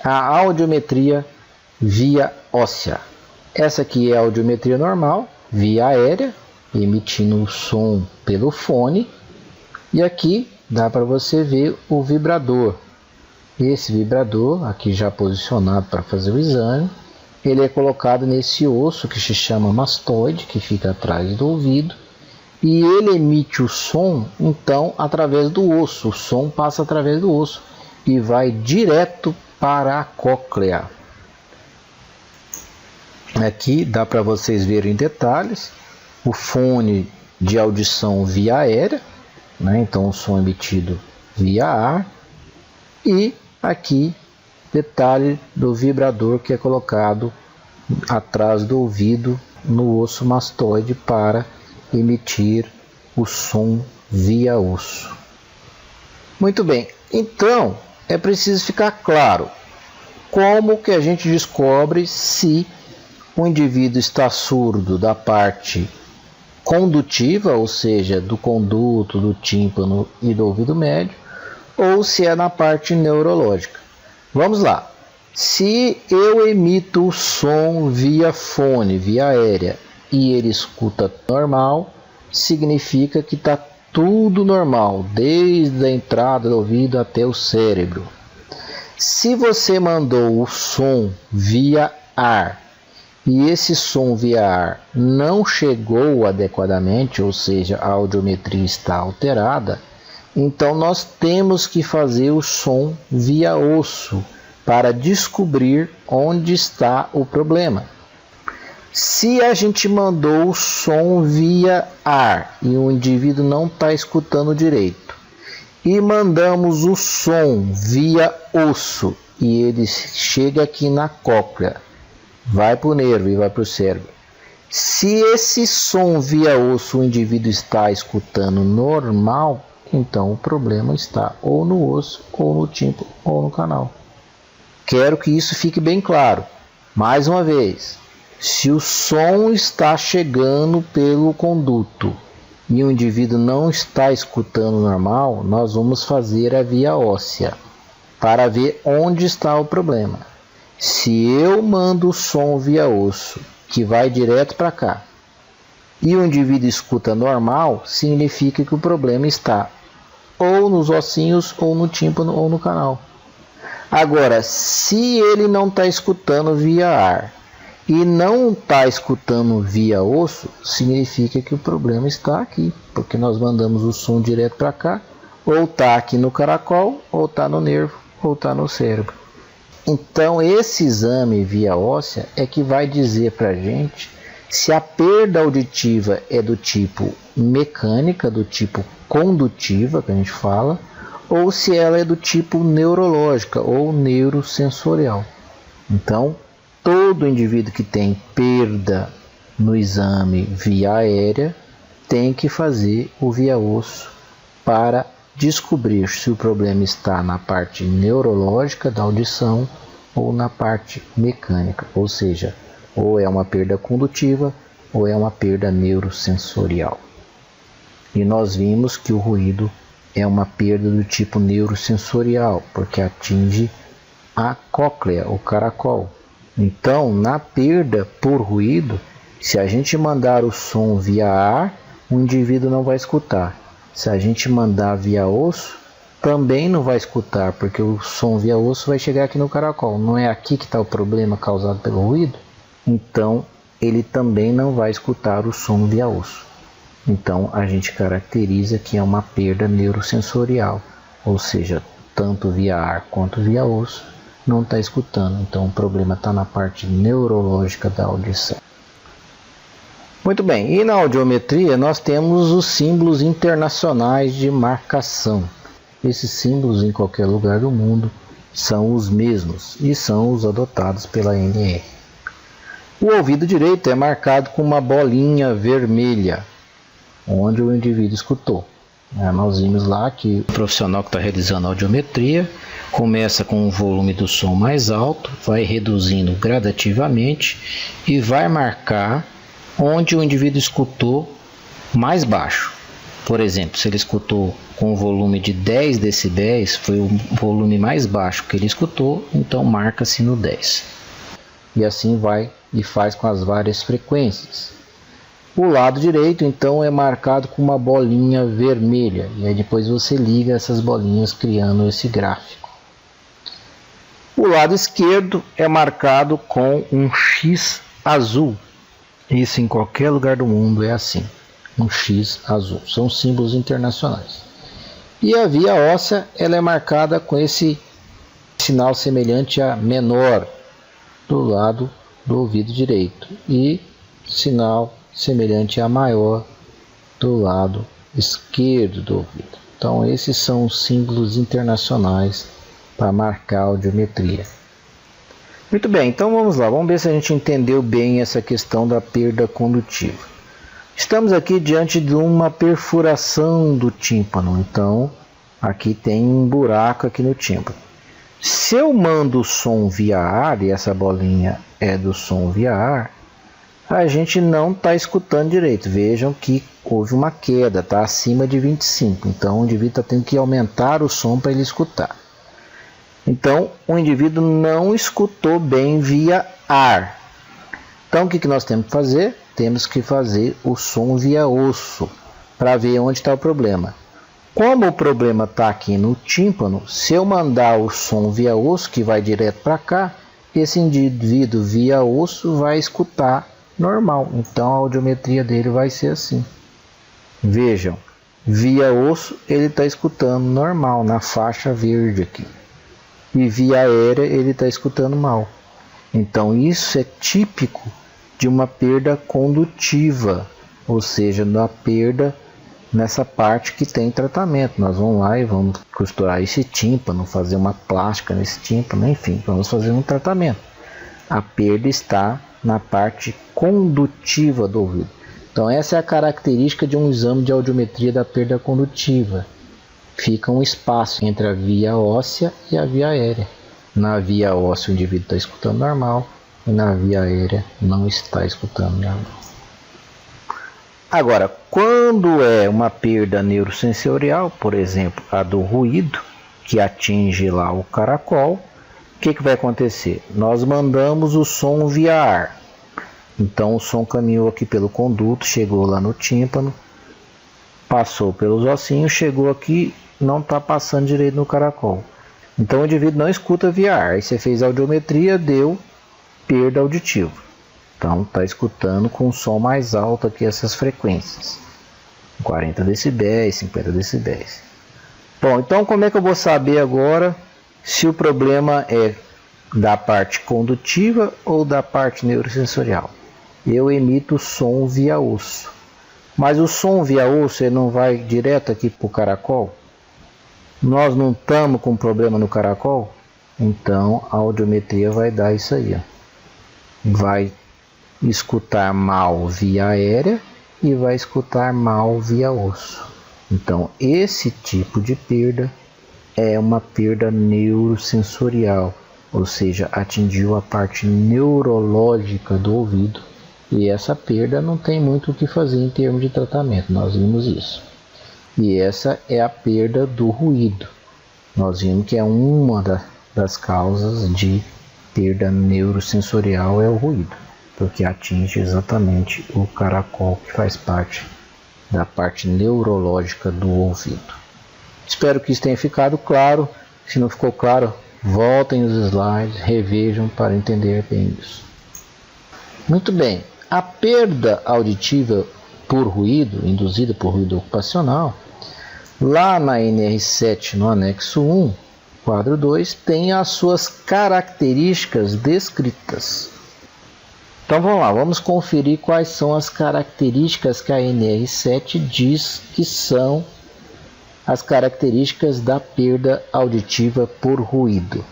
a audiometria via óssea. Essa aqui é a audiometria normal, via aérea, emitindo o som pelo fone. E aqui dá para você ver o vibrador. Esse vibrador, aqui já posicionado para fazer o exame, ele é colocado nesse osso que se chama mastoide, que fica atrás do ouvido. E ele emite o som, então, através do osso. O som passa através do osso e vai direto para a cóclea. Aqui dá para vocês verem em detalhes o fone de audição via aérea, né? Então o som emitido via ar, e aqui detalhe do vibrador que é colocado atrás do ouvido no osso mastoide para emitir o som via osso. Muito bem, então é preciso ficar claro como que a gente descobre se o indivíduo está surdo da parte condutiva, ou seja, do conduto, do tímpano e do ouvido médio, ou se é na parte neurológica. Vamos lá. Se eu emito o som via fone, via aérea, e ele escuta normal, significa que está tudo normal, desde a entrada do ouvido até o cérebro. Se você mandou o som via ar e esse som via ar não chegou adequadamente, ou seja, a audiometria está alterada, então nós temos que fazer o som via osso para descobrir onde está o problema. Se a gente mandou o som via ar e o indivíduo não está escutando direito, e mandamos o som via osso e ele chega aqui na cóclea, vai para o nervo e vai para o cérebro. Se esse som via osso o indivíduo está escutando normal, então o problema está ou no osso, ou no tímpano, ou no canal. Quero que isso fique bem claro. Mais uma vez, se o som está chegando pelo conduto e o indivíduo não está escutando normal, nós vamos fazer a via óssea para ver onde está o problema. Se eu mando o som via osso, que vai direto para cá, e o indivíduo escuta normal, significa que o problema está ou nos ossinhos, ou no tímpano, ou no canal. Agora, se ele não está escutando via ar e não está escutando via osso, significa que o problema está aqui, porque nós mandamos o som direto para cá, ou está aqui no caracol, ou está no nervo, ou está no cérebro. Então, esse exame via óssea é que vai dizer para a gente se a perda auditiva é do tipo mecânica, do tipo condutiva, que a gente fala, ou se ela é do tipo neurológica ou neurosensorial. Então, todo indivíduo que tem perda no exame via aérea tem que fazer o via osso para descobrir se o problema está na parte neurológica da audição ou na parte mecânica, ou seja, ou é uma perda condutiva ou é uma perda neurosensorial. E nós vimos que o ruído é uma perda do tipo neurosensorial, porque atinge a cóclea, o caracol. Então, na perda por ruído, se a gente mandar o som via ar, o indivíduo não vai escutar. Se a gente mandar via osso, também não vai escutar, porque o som via osso vai chegar aqui no caracol. Não é aqui que está o problema causado pelo ruído? Então, ele também não vai escutar o som via osso. Então, a gente caracteriza que é uma perda neurosensorial, ou seja, tanto via ar quanto via osso, não está escutando. Então, o problema está na parte neurológica da audição. Muito bem, e na audiometria nós temos os símbolos internacionais de marcação. Esses símbolos em qualquer lugar do mundo são os mesmos e são os adotados pela ANR. O ouvido direito é marcado com uma bolinha vermelha, onde o indivíduo escutou. Nós vimos lá que o profissional que está realizando a audiometria começa com o volume do som mais alto, vai reduzindo gradativamente e vai marcar onde o indivíduo escutou mais baixo. Por exemplo, se ele escutou com o volume de 10 decibéis, foi o volume mais baixo que ele escutou, então marca-se no 10. E assim vai e faz com as várias frequências. O lado direito, então, é marcado com uma bolinha vermelha, e aí depois você liga essas bolinhas criando esse gráfico. O lado esquerdo é marcado com um X azul. Isso em qualquer lugar do mundo é assim, um X azul. São símbolos internacionais. E a via óssea, ela é marcada com esse sinal semelhante a menor do lado do ouvido direito e sinal semelhante a maior do lado esquerdo do ouvido. Então, esses são os símbolos internacionais para marcar a audiometria. Muito bem, então vamos lá, vamos ver se a gente entendeu bem essa questão da perda condutiva. Estamos aqui diante de uma perfuração do tímpano, então aqui tem um buraco aqui no tímpano. Se eu mando o som via ar, e essa bolinha é do som via ar, a gente não está escutando direito. Vejam que houve uma queda, está acima de 25, então o indivíduo está tendo que aumentar o som para ele escutar. Então, o indivíduo não escutou bem via ar. Então, o que nós temos que fazer? Temos que fazer o som via osso, para ver onde está o problema. Como o problema está aqui no tímpano, se eu mandar o som via osso, que vai direto para cá, esse indivíduo via osso vai escutar normal. Então, a audiometria dele vai ser assim. Vejam, via osso ele está escutando normal, na faixa verde aqui. E via aérea ele está escutando mal. Então isso é típico de uma perda condutiva, ou seja, na perda nessa parte que tem tratamento. Nós vamos lá e vamos costurar esse tímpano, fazer uma plástica nesse tímpano, enfim, vamos fazer um tratamento. A perda está na parte condutiva do ouvido. Então essa é a característica de um exame de audiometria da perda condutiva. Fica um espaço entre a via óssea e a via aérea. Na via óssea o indivíduo está escutando normal e na via aérea não está escutando normal. Agora, quando é uma perda neurosensorial, por exemplo, a do ruído, que atinge lá o caracol, que vai acontecer? Nós mandamos o som via ar. Então o som caminhou aqui pelo conduto, chegou lá no tímpano, passou pelos ossinhos, chegou aqui, não está passando direito no caracol. Então o indivíduo não escuta via ar. Aí você fez a audiometria, deu perda auditiva. Então está escutando com um som mais alto aqui essas frequências. 40 decibéis, 50 decibéis. Bom, então como é que eu vou saber agora se o problema é da parte condutiva ou da parte neurosensorial? Eu emito som via osso. Mas o som via osso ele não vai direto aqui para o caracol? Nós não estamos com problema no caracol? Então a audiometria vai dar isso aí. Ó. Vai escutar mal via aérea e vai escutar mal via osso. Então esse tipo de perda é uma perda neurosensorial, ou seja, atingiu a parte neurológica do ouvido. E essa perda não tem muito o que fazer em termos de tratamento, nós vimos isso. E essa é a perda do ruído. Nós vimos que é uma das causas de perda neurosensorial é o ruído, porque atinge exatamente o caracol que faz parte da parte neurológica do ouvido. Espero que isso tenha ficado claro. Se não ficou claro, voltem os slides, revejam para entender bem isso. Muito bem. A perda auditiva por ruído, induzida por ruído ocupacional, lá na NR7, no anexo 1, quadro 2, tem as suas características descritas. Então vamos lá, vamos conferir quais são as características que a NR7 diz que são as características da perda auditiva por ruído.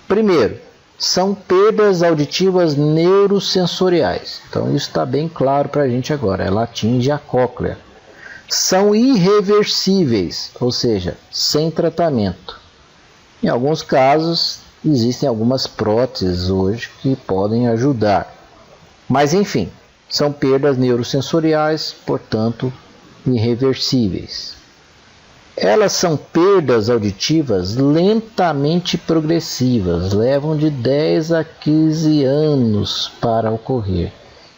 Primeiro, são perdas auditivas neurosensoriais. Então isso está bem claro para a gente agora. Ela atinge a cóclea. São irreversíveis, ou seja, sem tratamento. Em alguns casos, existem algumas próteses hoje que podem ajudar. Mas enfim, são perdas neurosensoriais, portanto, irreversíveis. Elas são perdas auditivas lentamente progressivas, levam de 10 a 15 anos para ocorrer.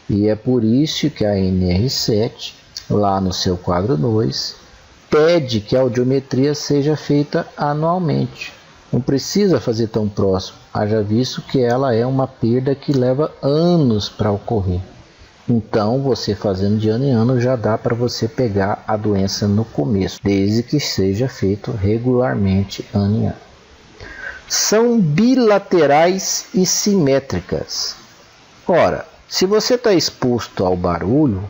E é por isso que a NR7, lá no seu quadro 2, pede que a audiometria seja feita anualmente. Não precisa fazer tão próximo, haja visto que ela é uma perda que leva anos para ocorrer. Então, você fazendo de ano em ano já dá para você pegar a doença no começo, desde que seja feito regularmente ano em ano. São bilaterais e simétricas. Ora, se você está exposto ao barulho,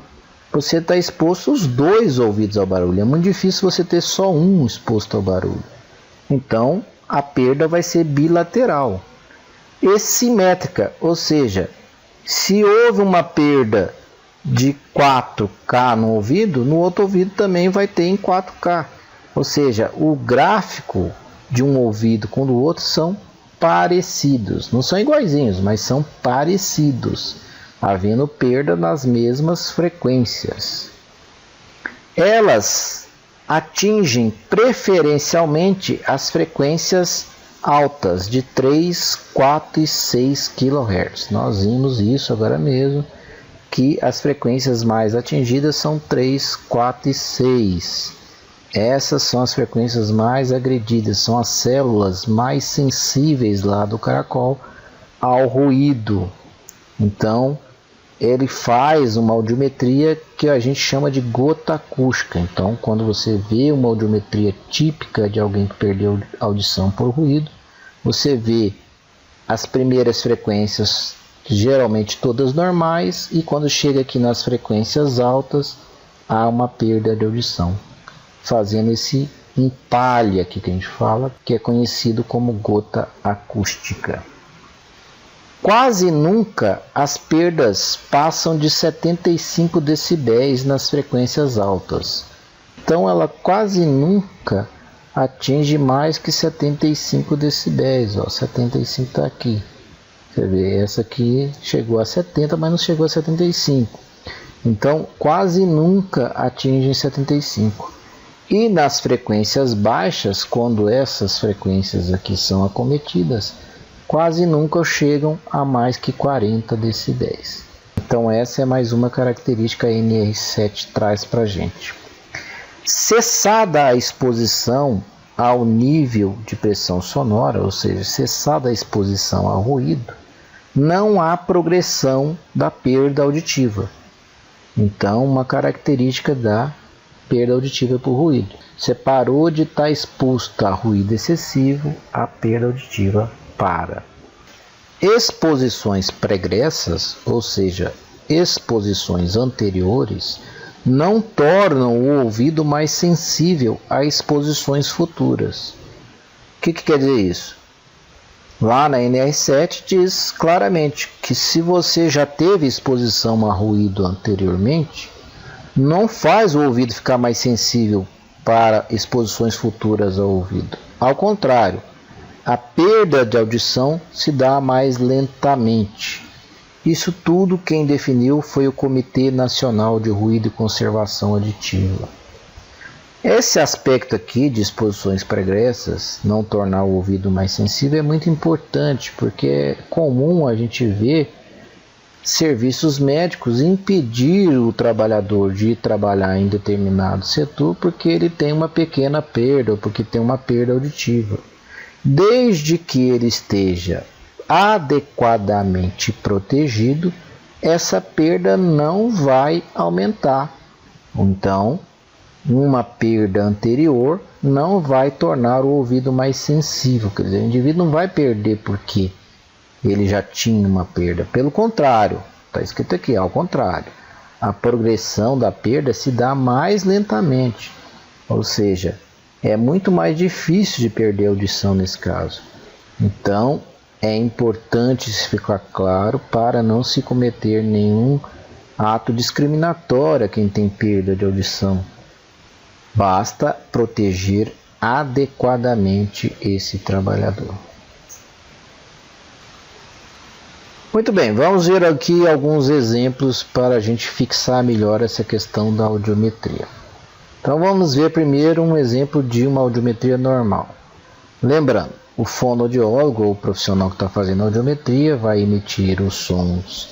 você está exposto os dois ouvidos ao barulho. É muito difícil você ter só um exposto ao barulho. Então, a perda vai ser bilateral. E simétrica, ou seja, se houve uma perda de 4K no ouvido, no outro ouvido também vai ter em 4K. Ou seja, o gráfico de um ouvido com o do outro são parecidos. Não são iguaizinhos, mas são parecidos, havendo perda nas mesmas frequências. Elas atingem preferencialmente as frequências altas de 3, 4 e 6 kHz. Nós vimos isso agora mesmo, que as frequências mais atingidas são 3, 4 e 6. Essas são as frequências mais agredidas, são as células mais sensíveis lá do caracol ao ruído. Então, ele faz uma audiometria que a gente chama de gota acústica. Então, quando você vê uma audiometria típica de alguém que perdeu audição por ruído, você vê as primeiras frequências geralmente todas normais, e quando chega aqui nas frequências altas há uma perda de audição, fazendo esse empalhe aqui que a gente fala, que é conhecido como gota acústica. Quase nunca as perdas passam de 75 decibéis nas frequências altas. Então ela quase nunca atinge mais que 75 decibéis. Ó, 75 está aqui. Você vê, essa aqui chegou a 70, mas não chegou a 75. Então quase nunca atinge 75. E nas frequências baixas, quando essas frequências aqui são acometidas, quase nunca chegam a mais que 40 decibéis. Então essa é mais uma característica que a NR7 traz para a gente. Cessada a exposição ao nível de pressão sonora, ou seja, cessada a exposição ao ruído, não há progressão da perda auditiva. Então, uma característica da perda auditiva por ruído. Você parou de estar exposto a ruído excessivo, a perda auditiva para. Exposições pregressas, ou seja, exposições anteriores, não tornam o ouvido mais sensível a exposições futuras. O que quer dizer isso? Lá na NR7 diz claramente que se você já teve exposição a ruído anteriormente, não faz o ouvido ficar mais sensível para exposições futuras ao ouvido. Ao contrário, a perda de audição se dá mais lentamente. Isso tudo quem definiu foi o Comitê Nacional de Ruído e Conservação Auditiva. Esse aspecto aqui de exposições pregressas, não tornar o ouvido mais sensível, é muito importante, porque é comum a gente ver serviços médicos impedir o trabalhador de trabalhar em determinado setor porque ele tem uma pequena perda ou porque tem uma perda auditiva. Desde que ele esteja adequadamente protegido, essa perda não vai aumentar. Então, uma perda anterior não vai tornar o ouvido mais sensível. Quer dizer, o indivíduo não vai perder porque ele já tinha uma perda. Pelo contrário, está escrito aqui, ao contrário, a progressão da perda se dá mais lentamente. Ou seja, é muito mais difícil de perder a audição nesse caso. Então, é importante isso ficar claro para não se cometer nenhum ato discriminatório a quem tem perda de audição. Basta proteger adequadamente esse trabalhador. Muito bem, vamos ver aqui alguns exemplos para a gente fixar melhor essa questão da audiometria. Então vamos ver primeiro um exemplo de uma audiometria normal. Lembrando, o fonoaudiólogo ou o profissional que está fazendo a audiometria vai emitir os sons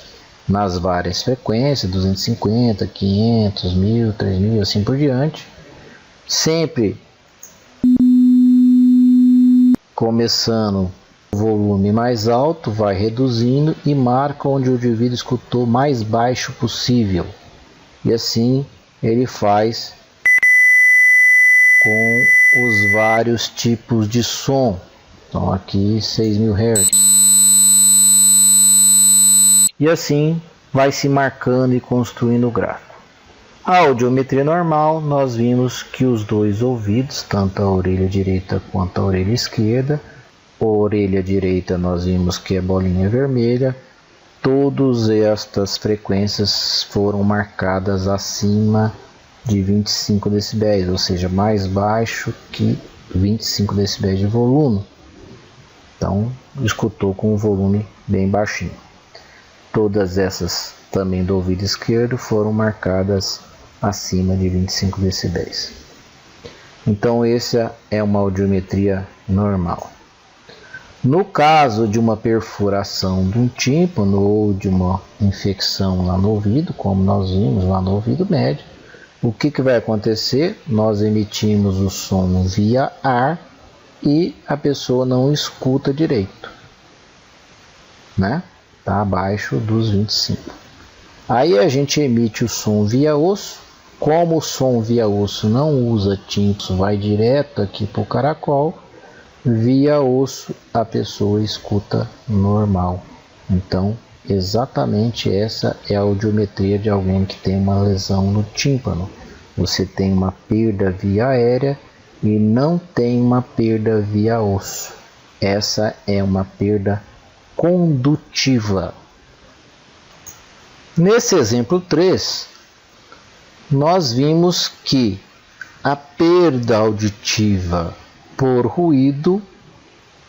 nas várias frequências, 250, 500, 1000, 3000, assim por diante. Sempre começando o volume mais alto, vai reduzindo e marca onde o indivíduo escutou mais baixo possível. E assim ele faz com os vários tipos de som. Então aqui 6.000 Hz. E assim vai se marcando e construindo o gráfico. A audiometria normal, nós vimos que os dois ouvidos, tanto a orelha direita quanto a orelha esquerda, a orelha direita nós vimos que é bolinha vermelha, todas estas frequências foram marcadas acima de 25 decibéis, ou seja, mais baixo que 25 decibéis de volume. Então, escutou com o volume bem baixinho. Todas essas também do ouvido esquerdo foram marcadas acima de 25 decibéis. Então essa é uma audiometria normal. No caso de uma perfuração de um tímpano ou de uma infecção lá no ouvido, como nós vimos lá no ouvido médio, o que vai acontecer? Nós emitimos o som via ar e a pessoa não escuta direito, né? Está abaixo dos 25. Aí a gente emite o som via osso. Como o som via osso não usa tímpano, vai direto aqui para o caracol, via osso a pessoa escuta normal. Então, exatamente essa é a audiometria de alguém que tem uma lesão no tímpano. Você tem uma perda via aérea e não tem uma perda via osso. Essa é uma perda condutiva. Nesse exemplo 3, nós vimos que a perda auditiva por ruído,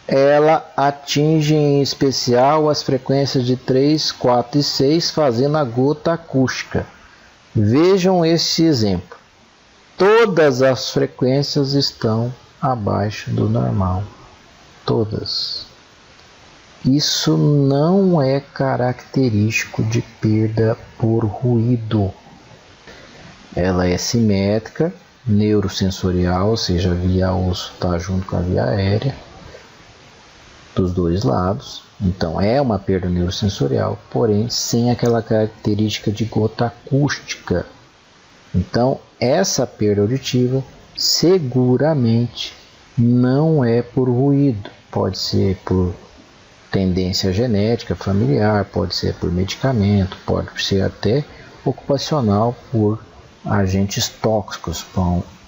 ela atinge em especial as frequências de 3, 4 e 6, fazendo a gota acústica. Vejam esse exemplo. Todas as frequências estão abaixo do normal. Todas. isso não é característico de perda por ruído. Ela é simétrica, neurosensorial, ou seja, a via osso está junto com a via aérea, dos dois lados. Então é uma perda neurosensorial, porém sem aquela característica de gota acústica. Então essa perda auditiva seguramente não é por ruído, pode ser por tendência genética familiar, pode ser por medicamento, pode ser até ocupacional por agentes tóxicos,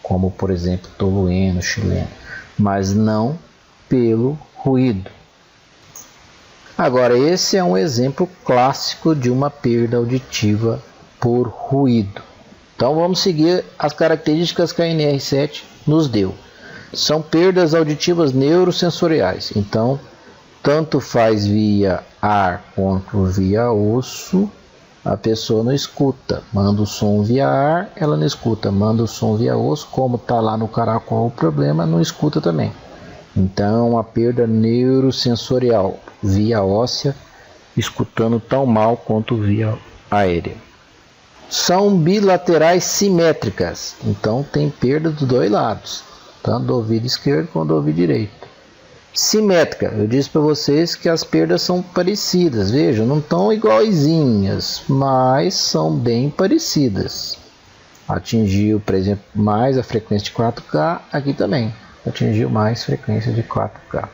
como por exemplo tolueno, xileno, mas não pelo ruído. Agora, esse é um exemplo clássico de uma perda auditiva por ruído. Então vamos seguir as características que a NR7 nos deu. São perdas auditivas neurosensoriais, então tanto faz via ar quanto via osso, a pessoa não escuta. Manda o som via ar, ela não escuta. Manda o som via osso, como está lá no caracol o problema, não escuta também. Então a perda neurosensorial via óssea, escutando tão mal quanto via aérea. São bilaterais simétricas, então tem perda dos dois lados, tanto do ouvido esquerdo quanto do ouvido direito. Simétrica, eu disse para vocês que as perdas são parecidas, vejam, não estão iguaizinhas, mas são bem parecidas. Atingiu, por exemplo, mais a frequência de 4K, aqui também atingiu mais frequência de 4K.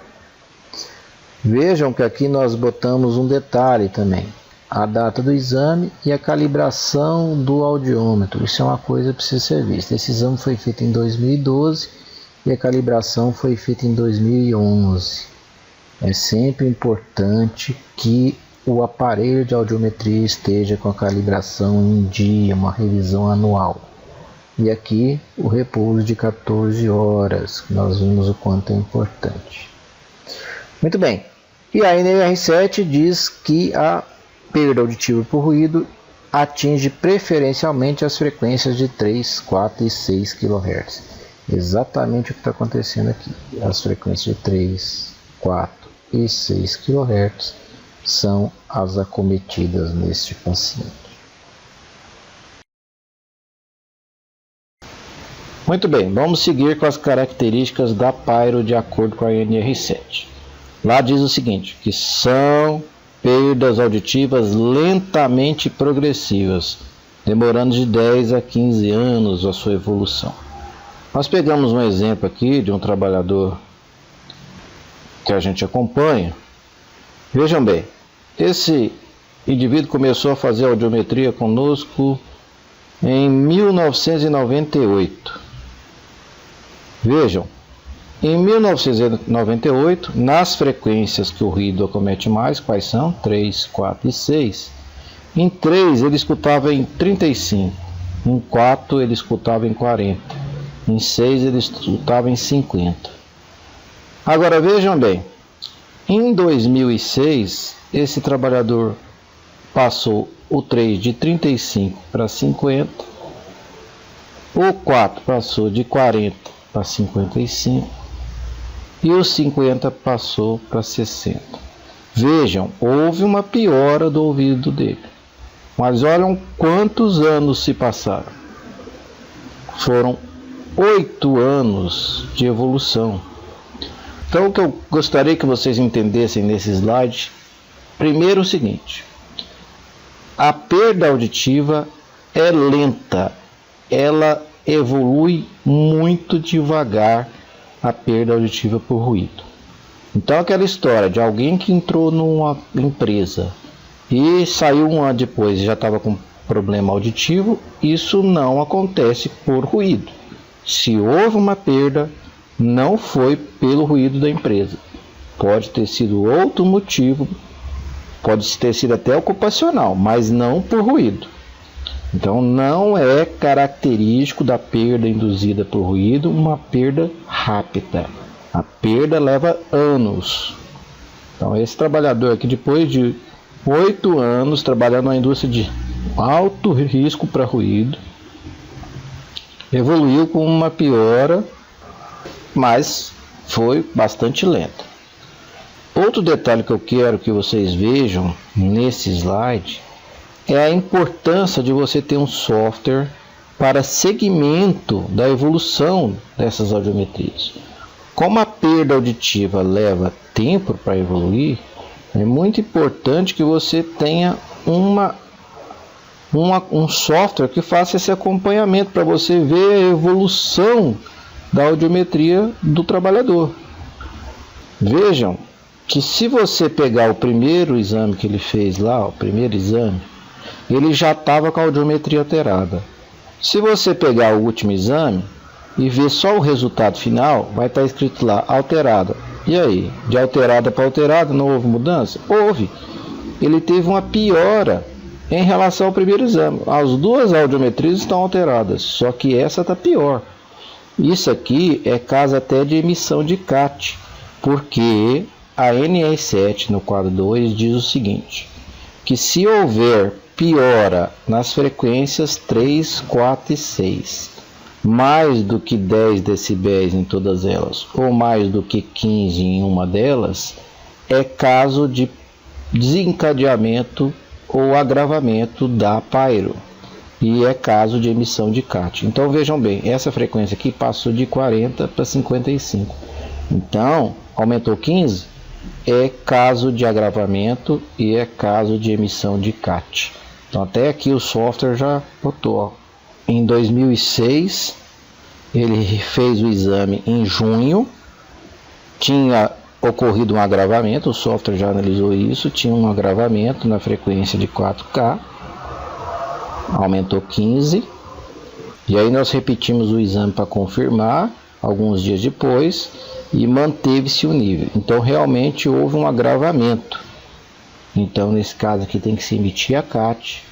Vejam que aqui nós botamos um detalhe também, a data do exame e a calibração do audiômetro. Isso é uma coisa que precisa ser vista. Esse exame foi feito em 2012 e a calibração foi feita em 2011. É sempre importante que o aparelho de audiometria esteja com a calibração em dia, uma revisão anual. E aqui o repouso de 14 horas, que nós vimos o quanto é importante. Muito bem, e a NR7 diz que a perda auditiva por ruído atinge preferencialmente as frequências de 3, 4 e 6 kHz. Exatamente o que está acontecendo aqui. As frequências de 3, 4 e 6 kHz são as acometidas neste paciente. Muito bem, vamos seguir com as características da Pyro de acordo com a NR7. Lá diz o seguinte, que são perdas auditivas lentamente progressivas, demorando de 10 a 15 anos a sua evolução. Nós pegamos um exemplo aqui de um trabalhador que a gente acompanha. Vejam bem, esse indivíduo começou a fazer audiometria conosco em 1998. Vejam, em 1998, nas frequências que o ruído acomete mais, quais são? 3, 4 e 6. Em 3 ele escutava em 35, em 4 ele escutava em 40, em 6 ele escutava em 50. Agora vejam bem, em 2006 esse trabalhador passou o 3 de 35 para 50, o 4 passou de 40 para 55 e o 50 passou para 60. Vejam, houve uma piora do ouvido dele. Mas olham quantos anos se passaram. Foram 8 anos de evolução. Então o que eu gostaria que vocês entendessem nesse slide, primeiro o seguinte, a perda auditiva é lenta, ela evolui muito devagar, a perda auditiva por ruído. Então aquela história de alguém que entrou numa empresa e saiu um ano depois e já estava com problema auditivo, isso não acontece por ruído. Se houve uma perda, não foi pelo ruído da empresa. Pode ter sido outro motivo, pode ter sido até ocupacional, mas não por ruído. Então não é característico da perda induzida por ruído uma perda rápida. A perda leva anos. Então esse trabalhador aqui, depois de 8 anos trabalhando na indústria de alto risco para ruído, evoluiu com uma piora, mas foi bastante lenta. Outro detalhe que eu quero que vocês vejam nesse slide é a importância de você ter um software para segmento da evolução dessas audiometrias. Como a perda auditiva leva tempo para evoluir, é muito importante que você tenha um software que faça esse acompanhamento para você ver a evolução da audiometria do trabalhador. Vejam que se você pegar o primeiro exame que ele fez lá, o primeiro exame, ele já estava com a audiometria alterada. Se você pegar o último exame e ver só o resultado final, vai estar escrito lá, alterada. E aí, de alterada para alterada, não houve mudança? Houve. Ele teve uma piora em relação ao primeiro exame. As duas audiometrias estão alteradas, só que essa está pior. Isso aqui é caso até de emissão de CAT, porque a NR7 no quadro 2 diz o seguinte, que se houver piora nas frequências 3, 4 e 6, mais do que 10 decibéis em todas elas, ou mais do que 15 em uma delas, é caso de desencadeamento ou agravamento da PAIRO, e é caso de emissão de CAT. Então vejam bem, essa frequência aqui passou de 40 para 55, então aumentou 15, é caso de agravamento e é caso de emissão de CAT. Então até aqui o software já botou, ó. Em 2006 ele fez o exame em junho, tinha ocorrido um agravamento, o software já analisou isso, tinha um agravamento na frequência de 4K, aumentou 15, e aí nós repetimos o exame para confirmar, alguns dias depois, e manteve-se o nível. Então realmente houve um agravamento. Então nesse caso aqui tem que se emitir a CAT,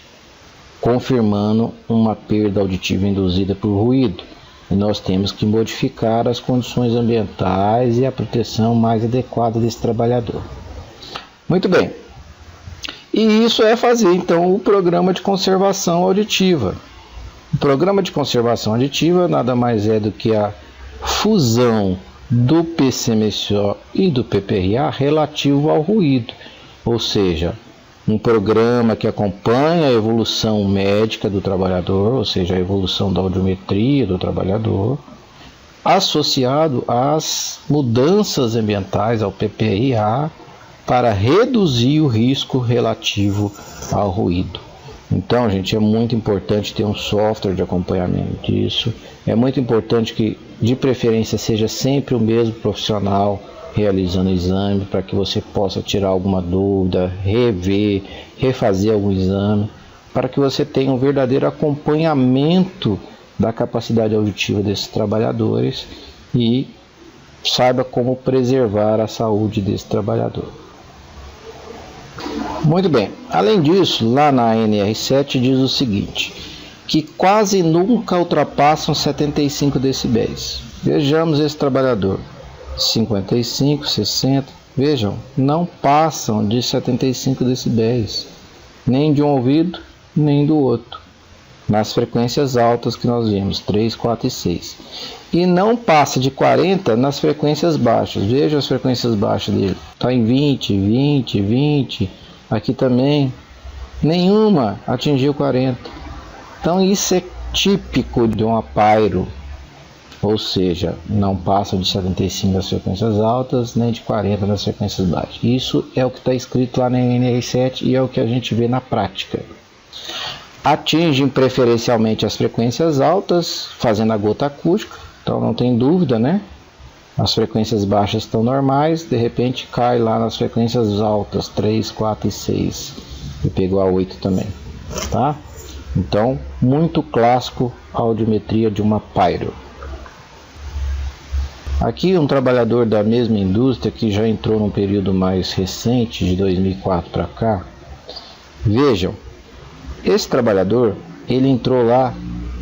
confirmando uma perda auditiva induzida por ruído. E nós temos que modificar as condições ambientais e a proteção mais adequada desse trabalhador. Muito bem. E isso é fazer então o programa de conservação auditiva. O programa de conservação auditiva nada mais é do que a fusão do PCMSO e do PPRA relativo ao ruído, ou seja, um programa que acompanha a evolução médica do trabalhador, ou seja, a evolução da audiometria do trabalhador, associado às mudanças ambientais, ao PPRA, para reduzir o risco relativo ao ruído. Então, gente, é muito importante ter um software de acompanhamento disso. É muito importante que, de preferência, seja sempre o mesmo profissional realizando o exame, para que você possa tirar alguma dúvida, rever, refazer algum exame, para que você tenha um verdadeiro acompanhamento da capacidade auditiva desses trabalhadores e saiba como preservar a saúde desse trabalhador. Muito bem, além disso, lá na NR7 diz o seguinte, que quase nunca ultrapassam 75 decibéis. Vejamos esse trabalhador. 55, 60, vejam, não passam de 75 decibéis, nem de um ouvido, nem do outro, nas frequências altas que nós vimos, 3, 4 e 6. E não passa de 40 nas frequências baixas, veja as frequências baixas dele, está em 20, 20, 20, aqui também, nenhuma atingiu 40. Então isso é típico de uma PAIRO, ou seja, não passa de 75 nas frequências altas, nem de 40 nas frequências baixas. Isso é o que está escrito lá na NR7 e é o que a gente vê na prática. Atingem preferencialmente as frequências altas, fazendo a gota acústica, então não tem dúvida, né? As frequências baixas estão normais, de repente cai lá nas frequências altas, 3, 4 e 6, e pegou a 8 também, tá? Então, muito clássico a audiometria de uma PAIRO. Aqui um trabalhador da mesma indústria que já entrou num período mais recente, de 2004 para cá. Vejam, esse trabalhador, ele entrou lá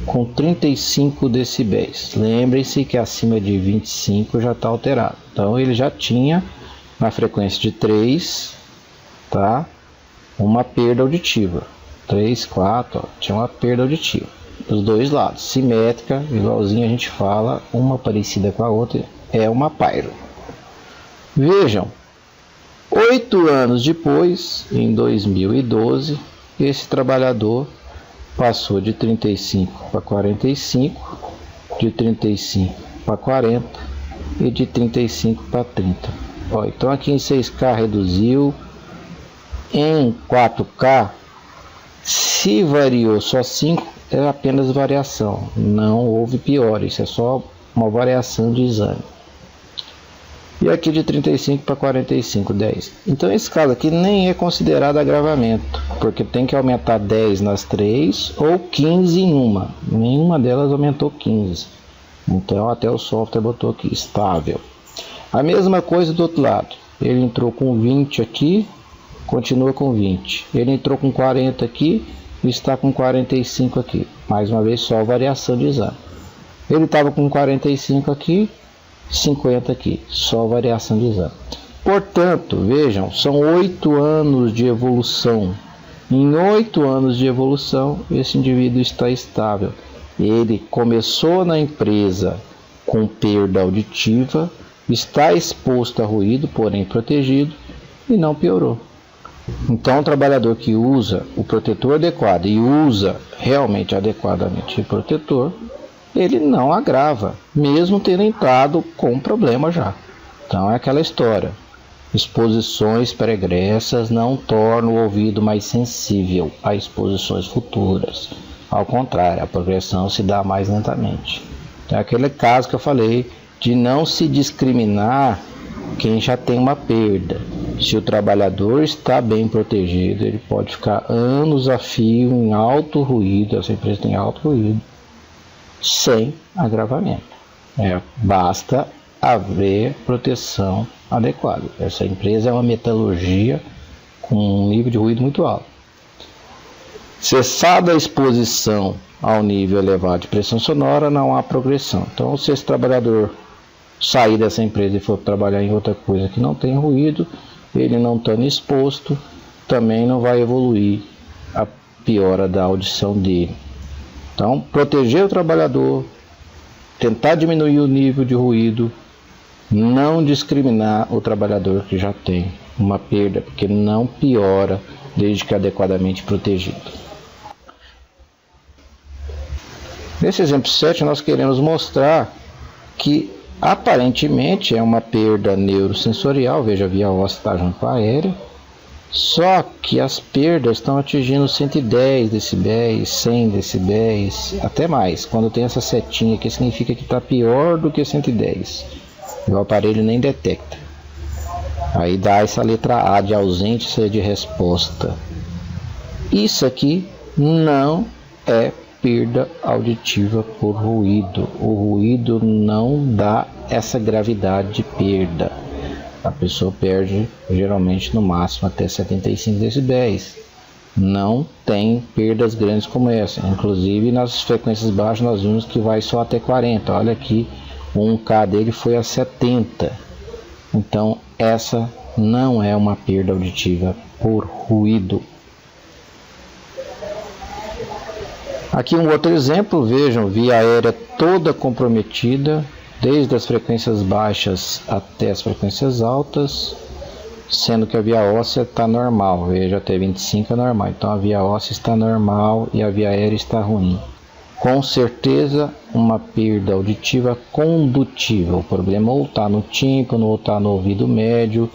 com 35 decibéis. Lembrem-se que acima de 25 já está alterado. Então ele já tinha na frequência de 3, tá? Uma perda auditiva. 3, 4, ó, tinha uma perda auditiva. Dos dois lados, simétrica, igualzinho a gente fala, uma parecida com a outra, é uma PAIRO. Vejam 8 anos depois, em 2012, esse trabalhador passou de 35 para 45, de 35 para 40 e de 35 para 30. Ó, então aqui em 6K reduziu, em 4K, se variou só 5, é apenas variação, não houve pior, isso é só uma variação de exame. E aqui de 35 para 45, 10. Então esse caso aqui nem é considerado agravamento, porque tem que aumentar 10 nas 3 ou 15 em uma. Nenhuma delas aumentou 15. Então até o software botou aqui estável. A mesma coisa do outro lado. Ele entrou com 20 aqui, continua com 20. Ele entrou com 40 aqui e está com 45 aqui. Mais uma vez só variação de exame. Ele estava com 45 aqui, 50 aqui, só variação de exame. Portanto, vejam, são 8 anos de evolução. Em 8 anos de evolução, esse indivíduo está estável. Ele começou na empresa com perda auditiva, está exposto a ruído, porém protegido, e não piorou. Então, o trabalhador que usa o protetor adequado e usa realmente adequadamente o protetor, ele não agrava, mesmo tendo entrado com problema já. Então é aquela história. Exposições pregressas não tornam o ouvido mais sensível a exposições futuras. Ao contrário, a progressão se dá mais lentamente. Então é aquele caso que eu falei de não se discriminar quem já tem uma perda. Se o trabalhador está bem protegido, ele pode ficar anos a fio em alto ruído, essa empresa tem alto ruído, sem agravamento. Basta haver proteção adequada. Essa empresa é uma metalurgia com um nível de ruído muito alto. Cessada a exposição ao nível elevado de pressão sonora, não há progressão. Então, se esse trabalhador sair dessa empresa e for trabalhar em outra coisa que não tem ruído, ele não estando exposto, também não vai evoluir a piora da audição dele. Então, proteger o trabalhador, tentar diminuir o nível de ruído, não discriminar o trabalhador que já tem uma perda, porque não piora desde que adequadamente protegido. Nesse exemplo 7, nós queremos mostrar que aparentemente é uma perda neurosensorial, veja, a via óssea está junto à aérea, só que as perdas estão atingindo 110 decibéis, 100 decibéis, até mais. Quando tem essa setinha aqui, significa que está pior do que 110. E o aparelho nem detecta. Aí dá essa letra A de ausência de resposta. Isso aqui não é perda auditiva por ruído. O ruído não dá essa gravidade de perda. A pessoa perde geralmente no máximo até 75 decibéis. Não tem perdas grandes como essa. Inclusive nas frequências baixas nós vimos que vai só até 40. Olha aqui, o 1K dele foi a 70. Então essa não é uma perda auditiva por ruído. Aqui um outro exemplo, vejam, via aérea toda comprometida, desde as frequências baixas até as frequências altas, sendo que a via óssea está normal, veja, até 25 é normal, então a via óssea está normal e a via aérea está ruim. Com certeza uma perda auditiva condutiva, o problema ou está no tímpano ou está no ouvido médio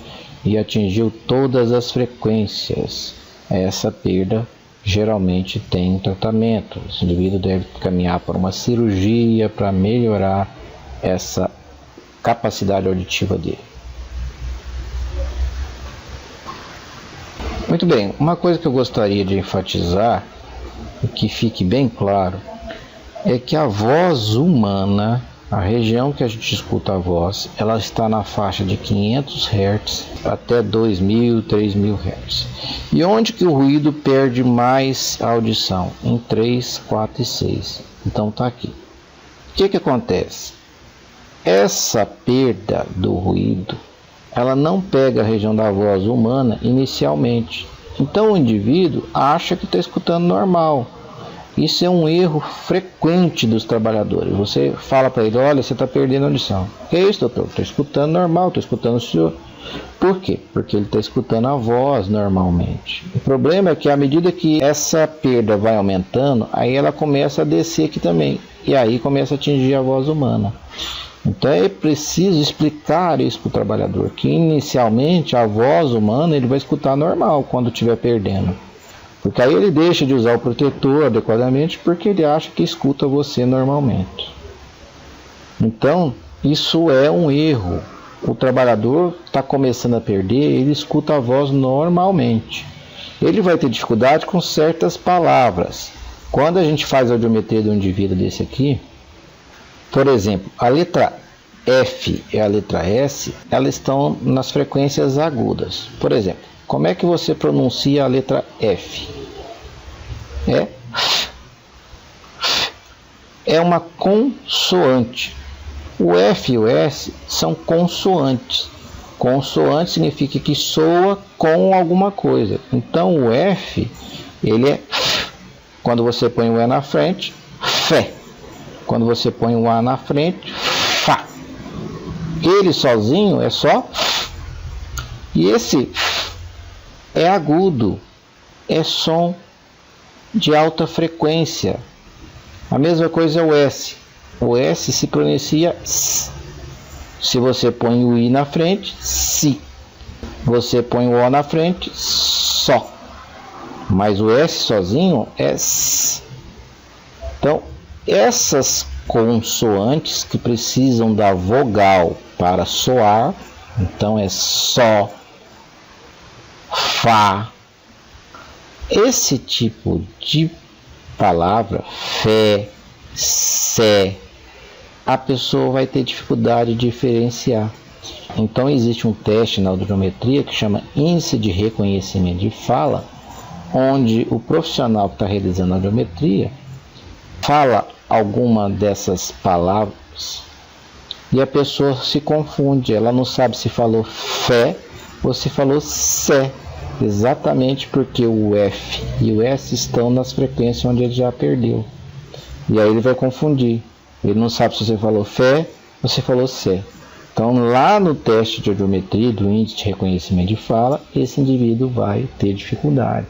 e atingiu todas as frequências. Essa perda geralmente tem tratamento, esse indivíduo deve caminhar para uma cirurgia para melhorar essa capacidade auditiva dele. Muito bem, uma coisa que eu gostaria de enfatizar, e que fique bem claro, é que a voz humana, a região que a gente escuta a voz, ela está na faixa de 500 Hz até 2000, 3000 Hz. E onde que o ruído perde mais a audição? Em 3, 4 e 6. Então está aqui. O que acontece? Essa perda do ruído, ela não pega a região da voz humana inicialmente. Então o indivíduo acha que está escutando normal. Isso é um erro frequente dos trabalhadores. Você fala para ele, olha, você está perdendo a audição. Que é isso, doutor? Estou escutando normal, estou escutando o senhor. Por quê? Porque ele está escutando a voz normalmente. O problema é que à medida que essa perda vai aumentando, aí ela começa a descer aqui também. E aí começa a atingir a voz humana. Então é preciso explicar isso para o trabalhador, que inicialmente a voz humana ele vai escutar normal quando estiver perdendo. Porque aí ele deixa de usar o protetor adequadamente porque ele acha que escuta você normalmente. Então, isso é um erro. O trabalhador está começando a perder, ele escuta a voz normalmente. Ele vai ter dificuldade com certas palavras. Quando a gente faz a audiometria de um indivíduo desse aqui, por exemplo, a letra F e a letra S, elas estão nas frequências agudas. Por exemplo, como é que você pronuncia a letra F? É uma consoante. O F e o S são consoantes. Consoante significa que soa com alguma coisa. Então o F, ele é quando você põe o E na frente, Fé. Quando você põe o A na frente, Fá. Ele sozinho é só. E esse é agudo, é som de alta frequência. A mesma coisa é o S. O S se pronuncia S. Se você põe o I na frente, Si. Você põe o O na frente, Só. Mas o S sozinho é S. Então, essas consoantes que precisam da vogal para soar, então é Só, Fá. Esse tipo de palavra, Fé, Sé, a pessoa vai ter dificuldade de diferenciar. Então existe um teste na audiometria que chama índice de reconhecimento de fala, onde o profissional que está realizando a audiometria fala alguma dessas palavras e a pessoa se confunde, ela não sabe se falou fé ou se falou sé, exatamente porque o F e o S estão nas frequências onde ele já perdeu. E aí ele vai confundir. Ele não sabe se você falou fé ou se falou sé. Então, lá no teste de audiometria do índice de reconhecimento de fala, esse indivíduo vai ter dificuldade,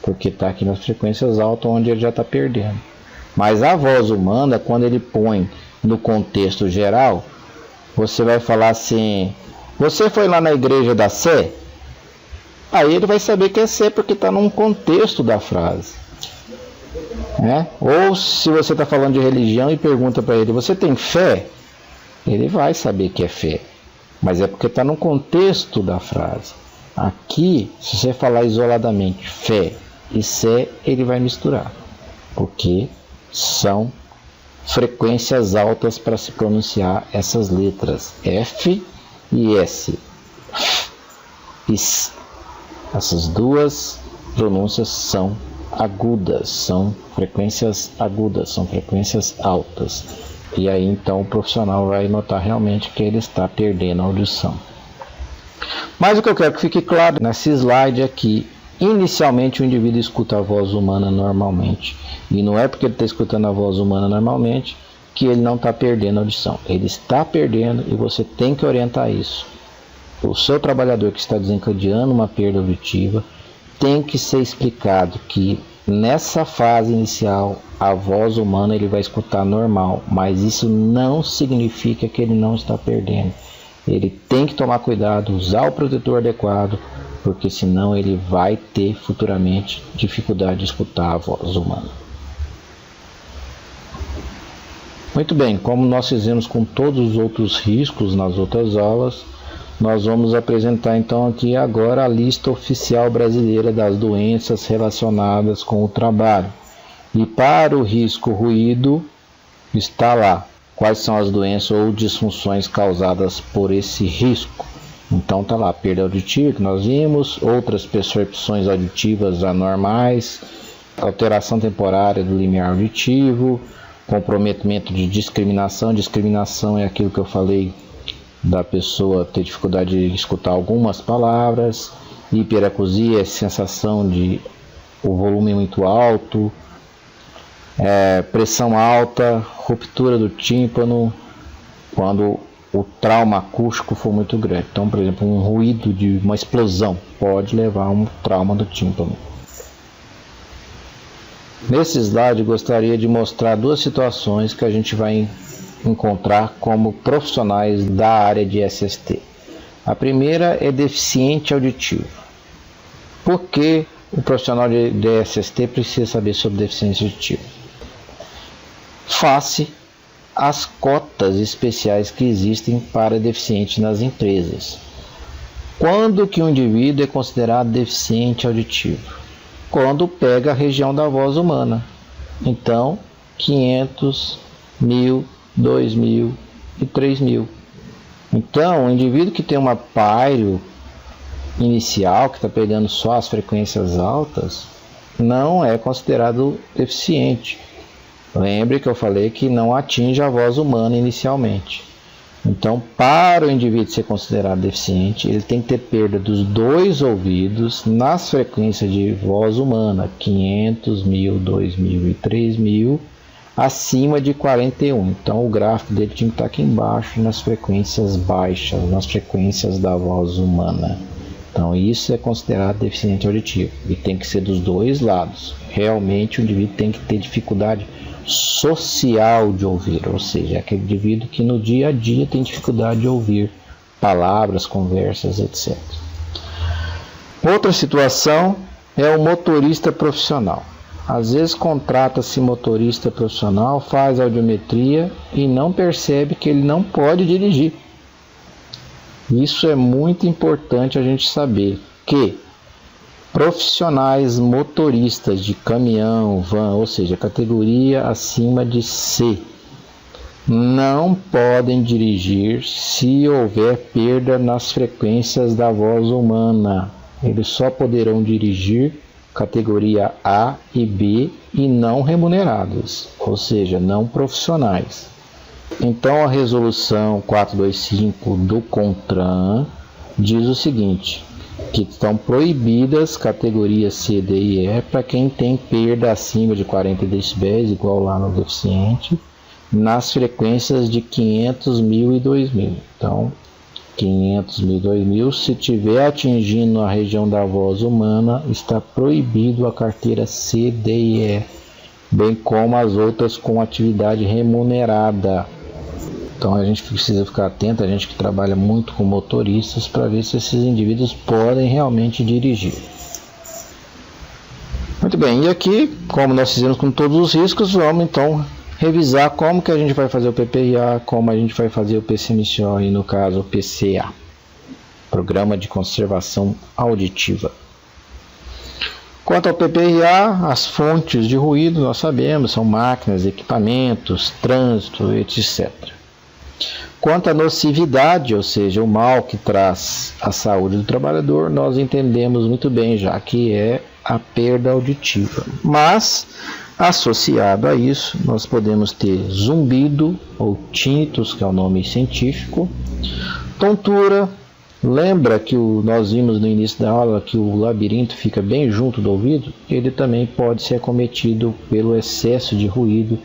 porque está aqui nas frequências altas onde ele já está perdendo. Mas a voz humana, quando ele põe no contexto geral, você vai falar assim: você foi lá na igreja da Sé? Aí ele vai saber que é Sé porque está num contexto da frase. Ou se você está falando de religião e pergunta para ele: você tem fé? Ele vai saber que é fé, mas é porque está no contexto da frase. Aqui, se você falar isoladamente fé e sé, ele vai misturar, porque são frequências altas para se pronunciar essas letras F e S. Essas duas pronúncias são agudas, são frequências agudas, são frequências altas. E aí então o profissional vai notar realmente que ele está perdendo a audição. Mas o que eu quero que fique claro nesse slide aqui, inicialmente o indivíduo escuta a voz humana normalmente. E não é porque ele está escutando a voz humana normalmente que ele não está perdendo a audição. Ele está perdendo e você tem que orientar isso. O seu trabalhador que está desencadeando uma perda auditiva tem que ser explicado que nessa fase inicial a voz humana ele vai escutar normal, mas isso não significa que ele não está perdendo. Ele tem que tomar cuidado, usar o protetor adequado, porque senão ele vai ter futuramente dificuldade de escutar a voz humana. Muito bem, como nós fizemos com todos os outros riscos nas outras aulas, nós vamos apresentar então aqui agora a lista oficial brasileira das doenças relacionadas com o trabalho. E para o risco ruído está lá quais são as doenças ou disfunções causadas por esse risco. Então está lá perda auditiva que nós vimos, outras percepções auditivas anormais, alteração temporária do limiar auditivo, comprometimento de discriminação. Discriminação é aquilo que eu falei da pessoa ter dificuldade de escutar algumas palavras. Hiperacusia é sensação de o volume muito alto, pressão alta, ruptura do tímpano, quando o trauma acústico for muito grande. Então, por exemplo, um ruído de uma explosão pode levar a um trauma do tímpano. Nesse slide, gostaria de mostrar duas situações que a gente vai encontrar como profissionais da área de SST. A primeira é deficiente auditivo. Por que o profissional de SST precisa saber sobre deficiência auditiva? Face às cotas especiais que existem para deficientes nas empresas. Quando que um indivíduo é considerado deficiente auditivo? Quando pega a região da voz humana. Então, 500, 1000, 2000 e 3000. Então, o indivíduo que tem uma PAIRO inicial, que está pegando só as frequências altas, não é considerado deficiente. Lembre que eu falei que não atinge a voz humana inicialmente. Então, para o indivíduo ser considerado deficiente, ele tem que ter perda dos 2 ouvidos nas frequências de voz humana, 500, 1000, 2000 e 3000, acima de 41. Então, o gráfico dele tinha que estar aqui embaixo, nas frequências baixas, nas frequências da voz humana. Então, isso é considerado deficiente auditivo e tem que ser dos 2 lados. Realmente, o indivíduo tem que ter dificuldade social de ouvir, ou seja, aquele indivíduo que no dia a dia tem dificuldade de ouvir palavras, conversas, etc. Outra situação é o motorista profissional. Às vezes contrata-se motorista profissional, faz audiometria e não percebe que ele não pode dirigir. Isso é muito importante a gente saber que profissionais motoristas de caminhão, van, ou seja, categoria acima de C, não podem dirigir se houver perda nas frequências da voz humana. Eles só poderão dirigir categoria A e B e não remunerados, ou seja, não profissionais. Então a resolução 425 do CONTRAN diz o seguinte: que estão proibidas categorias C, D e E para quem tem perda acima de 40 dB, igual lá no deficiente, nas frequências de 500, 1000 e 2000. Então, 500, 1000 e 2000, se tiver atingindo a região da voz humana, está proibido a carteira C, D e E, bem como as outras com atividade remunerada. Então a gente precisa ficar atento, a gente que trabalha muito com motoristas, para ver se esses indivíduos podem realmente dirigir. Muito bem, e aqui, como nós fizemos com todos os riscos, vamos então revisar como que a gente vai fazer o PPIA, como a gente vai fazer o PCMCO e no caso o PCA, Programa de Conservação Auditiva. Quanto ao PPIA, as fontes de ruído nós sabemos, são máquinas, equipamentos, trânsito, etc. Quanto à nocividade, ou seja, o mal que traz à saúde do trabalhador, nós entendemos muito bem já que é a perda auditiva. Mas, associado a isso, nós podemos ter zumbido ou tinnitus, que é o nome científico, tontura. Lembra que nós vimos no início da aula que o labirinto fica bem junto do ouvido? Ele também pode ser acometido pelo excesso de ruído,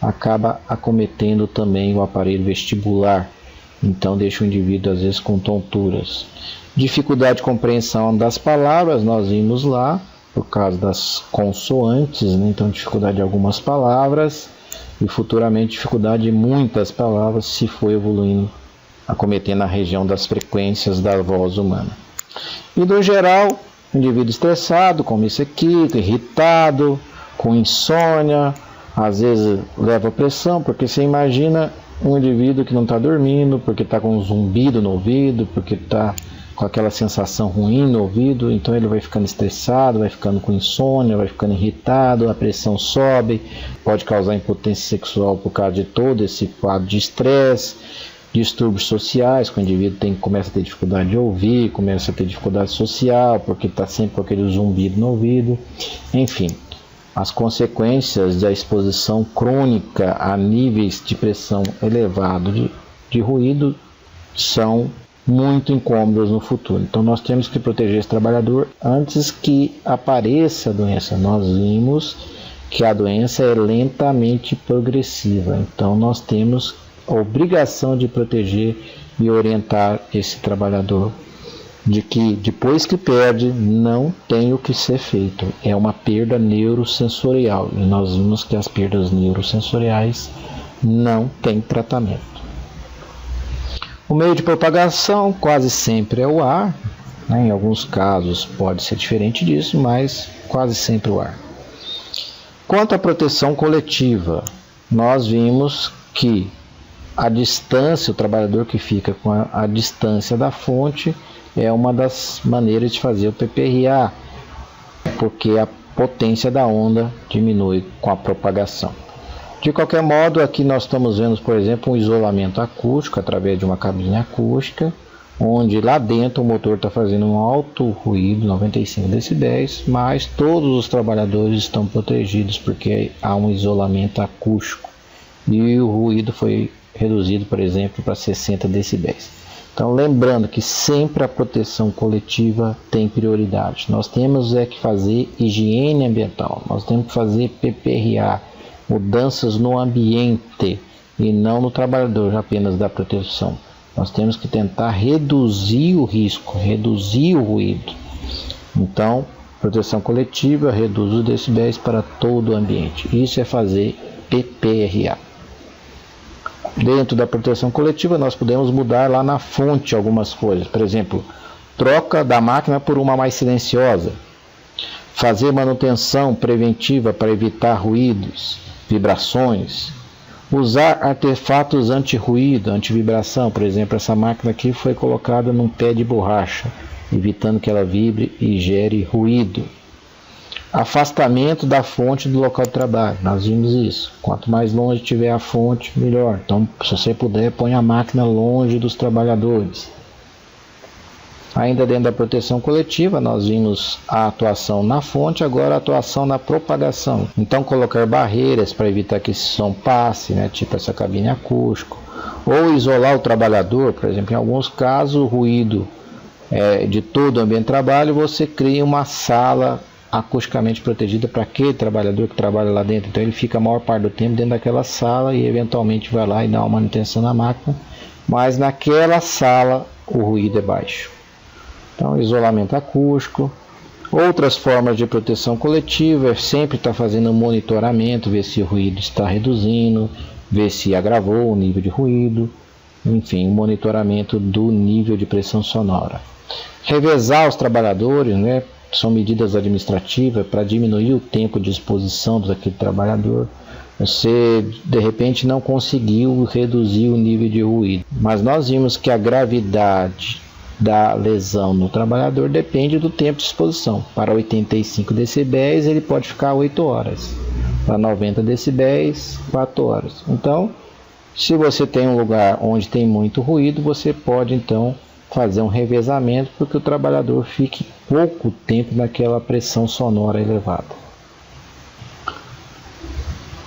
acaba acometendo também o aparelho vestibular, então deixa o indivíduo às vezes com tonturas. Dificuldade de compreensão das palavras, nós vimos lá, por causa das consoantes, né? Então dificuldade de algumas palavras e futuramente dificuldade de muitas palavras se for evoluindo, acometendo a região das frequências da voz humana. E no geral, indivíduo estressado, como isso aqui, irritado, com insônia, às vezes leva a pressão, porque você imagina um indivíduo que não está dormindo, porque está com um zumbido no ouvido, porque está com aquela sensação ruim no ouvido, então ele vai ficando estressado, vai ficando com insônia, vai ficando irritado, a pressão sobe, pode causar impotência sexual por causa de todo esse quadro de estresse, distúrbios sociais, que o indivíduo começa a ter dificuldade de ouvir, começa a ter dificuldade social, porque está sempre com aquele zumbido no ouvido, enfim. As consequências da exposição crônica a níveis de pressão elevado de ruído são muito incômodas no futuro. Então nós temos que proteger esse trabalhador antes que apareça a doença. Nós vimos que a doença é lentamente progressiva, então nós temos obrigação de proteger e orientar esse trabalhador de que depois que perde não tem o que ser feito, é uma perda neurosensorial, e nós vimos que as perdas neurosensoriais não têm tratamento. O meio de propagação quase sempre é o ar, né? Em alguns casos pode ser diferente disso, mas quase sempre o ar. Quanto à proteção coletiva, nós vimos que a distância, o trabalhador que fica com a distância da fonte é uma das maneiras de fazer o PPRA, porque a potência da onda diminui com a propagação. De qualquer modo, aqui nós estamos vendo, por exemplo, um isolamento acústico através de uma cabine acústica, onde lá dentro o motor está fazendo um alto ruído, 95 decibéis, mas todos os trabalhadores estão protegidos porque há um isolamento acústico e o ruído foi reduzido, por exemplo, para 60 decibéis. Então, lembrando que sempre a proteção coletiva tem prioridade. Nós temos que fazer higiene ambiental, nós temos que fazer PPRA, mudanças no ambiente e não no trabalhador apenas da proteção. Nós temos que tentar reduzir o risco, reduzir o ruído. Então, proteção coletiva reduz os decibéis para todo o ambiente. Isso é fazer PPRA. Dentro da proteção coletiva, nós podemos mudar lá na fonte algumas coisas. Por exemplo, troca da máquina por uma mais silenciosa. Fazer manutenção preventiva para evitar ruídos, vibrações. Usar artefatos anti-ruído, anti-vibração. Por exemplo, essa máquina aqui foi colocada num pé de borracha, evitando que ela vibre e gere ruído. Afastamento da fonte do local de trabalho, nós vimos isso. Quanto mais longe tiver a fonte, melhor. Então, se você puder, põe a máquina longe dos trabalhadores. Ainda dentro da proteção coletiva, nós vimos a atuação na fonte, agora a atuação na propagação. Então, colocar barreiras para evitar que esse som passe, né, tipo essa cabine acústica. Ou isolar o trabalhador, por exemplo, em alguns casos, o ruído de todo o ambiente de trabalho, você cria uma sala acusticamente protegida para aquele trabalhador que trabalha lá dentro. Então ele fica a maior parte do tempo dentro daquela sala e eventualmente vai lá e dá uma manutenção na máquina, mas naquela sala o ruído é baixo. Então, isolamento acústico. Outras formas de proteção coletiva é sempre estar fazendo um monitoramento, ver se o ruído está reduzindo, ver se agravou o nível de ruído, enfim, monitoramento do nível de pressão sonora. Revezar os trabalhadores, né? São medidas administrativas para diminuir o tempo de exposição daquele trabalhador. Você, de repente, não conseguiu reduzir o nível de ruído, mas nós vimos que a gravidade da lesão no trabalhador depende do tempo de exposição. Para 85 decibéis, ele pode ficar 8 horas. Para 90 decibéis, 4 horas. Então, se você tem um lugar onde tem muito ruído, você pode, então, fazer um revezamento para que o trabalhador fique pouco tempo naquela pressão sonora elevada.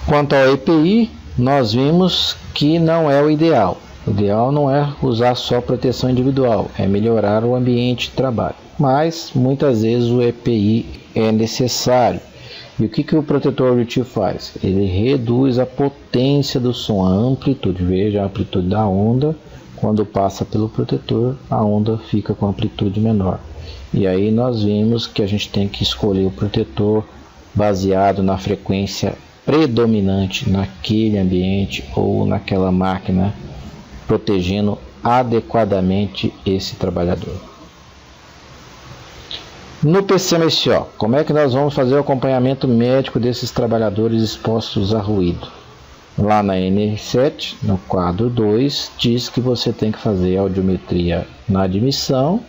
Quanto ao EPI, nós vimos que não é o ideal. O ideal não é usar só proteção individual, é melhorar o ambiente de trabalho. Mas muitas vezes o EPI é necessário. E o que o protetor auditivo faz? Ele reduz a potência do som, a amplitude. Veja a amplitude da onda. Quando passa pelo protetor, a onda fica com amplitude menor. E aí nós vimos que a gente tem que escolher o protetor baseado na frequência predominante naquele ambiente ou naquela máquina, protegendo adequadamente esse trabalhador. No PCMSO, como é que nós vamos fazer o acompanhamento médico desses trabalhadores expostos a ruído? Lá na NR7, no quadro 2, diz que você tem que fazer audiometria na admissão,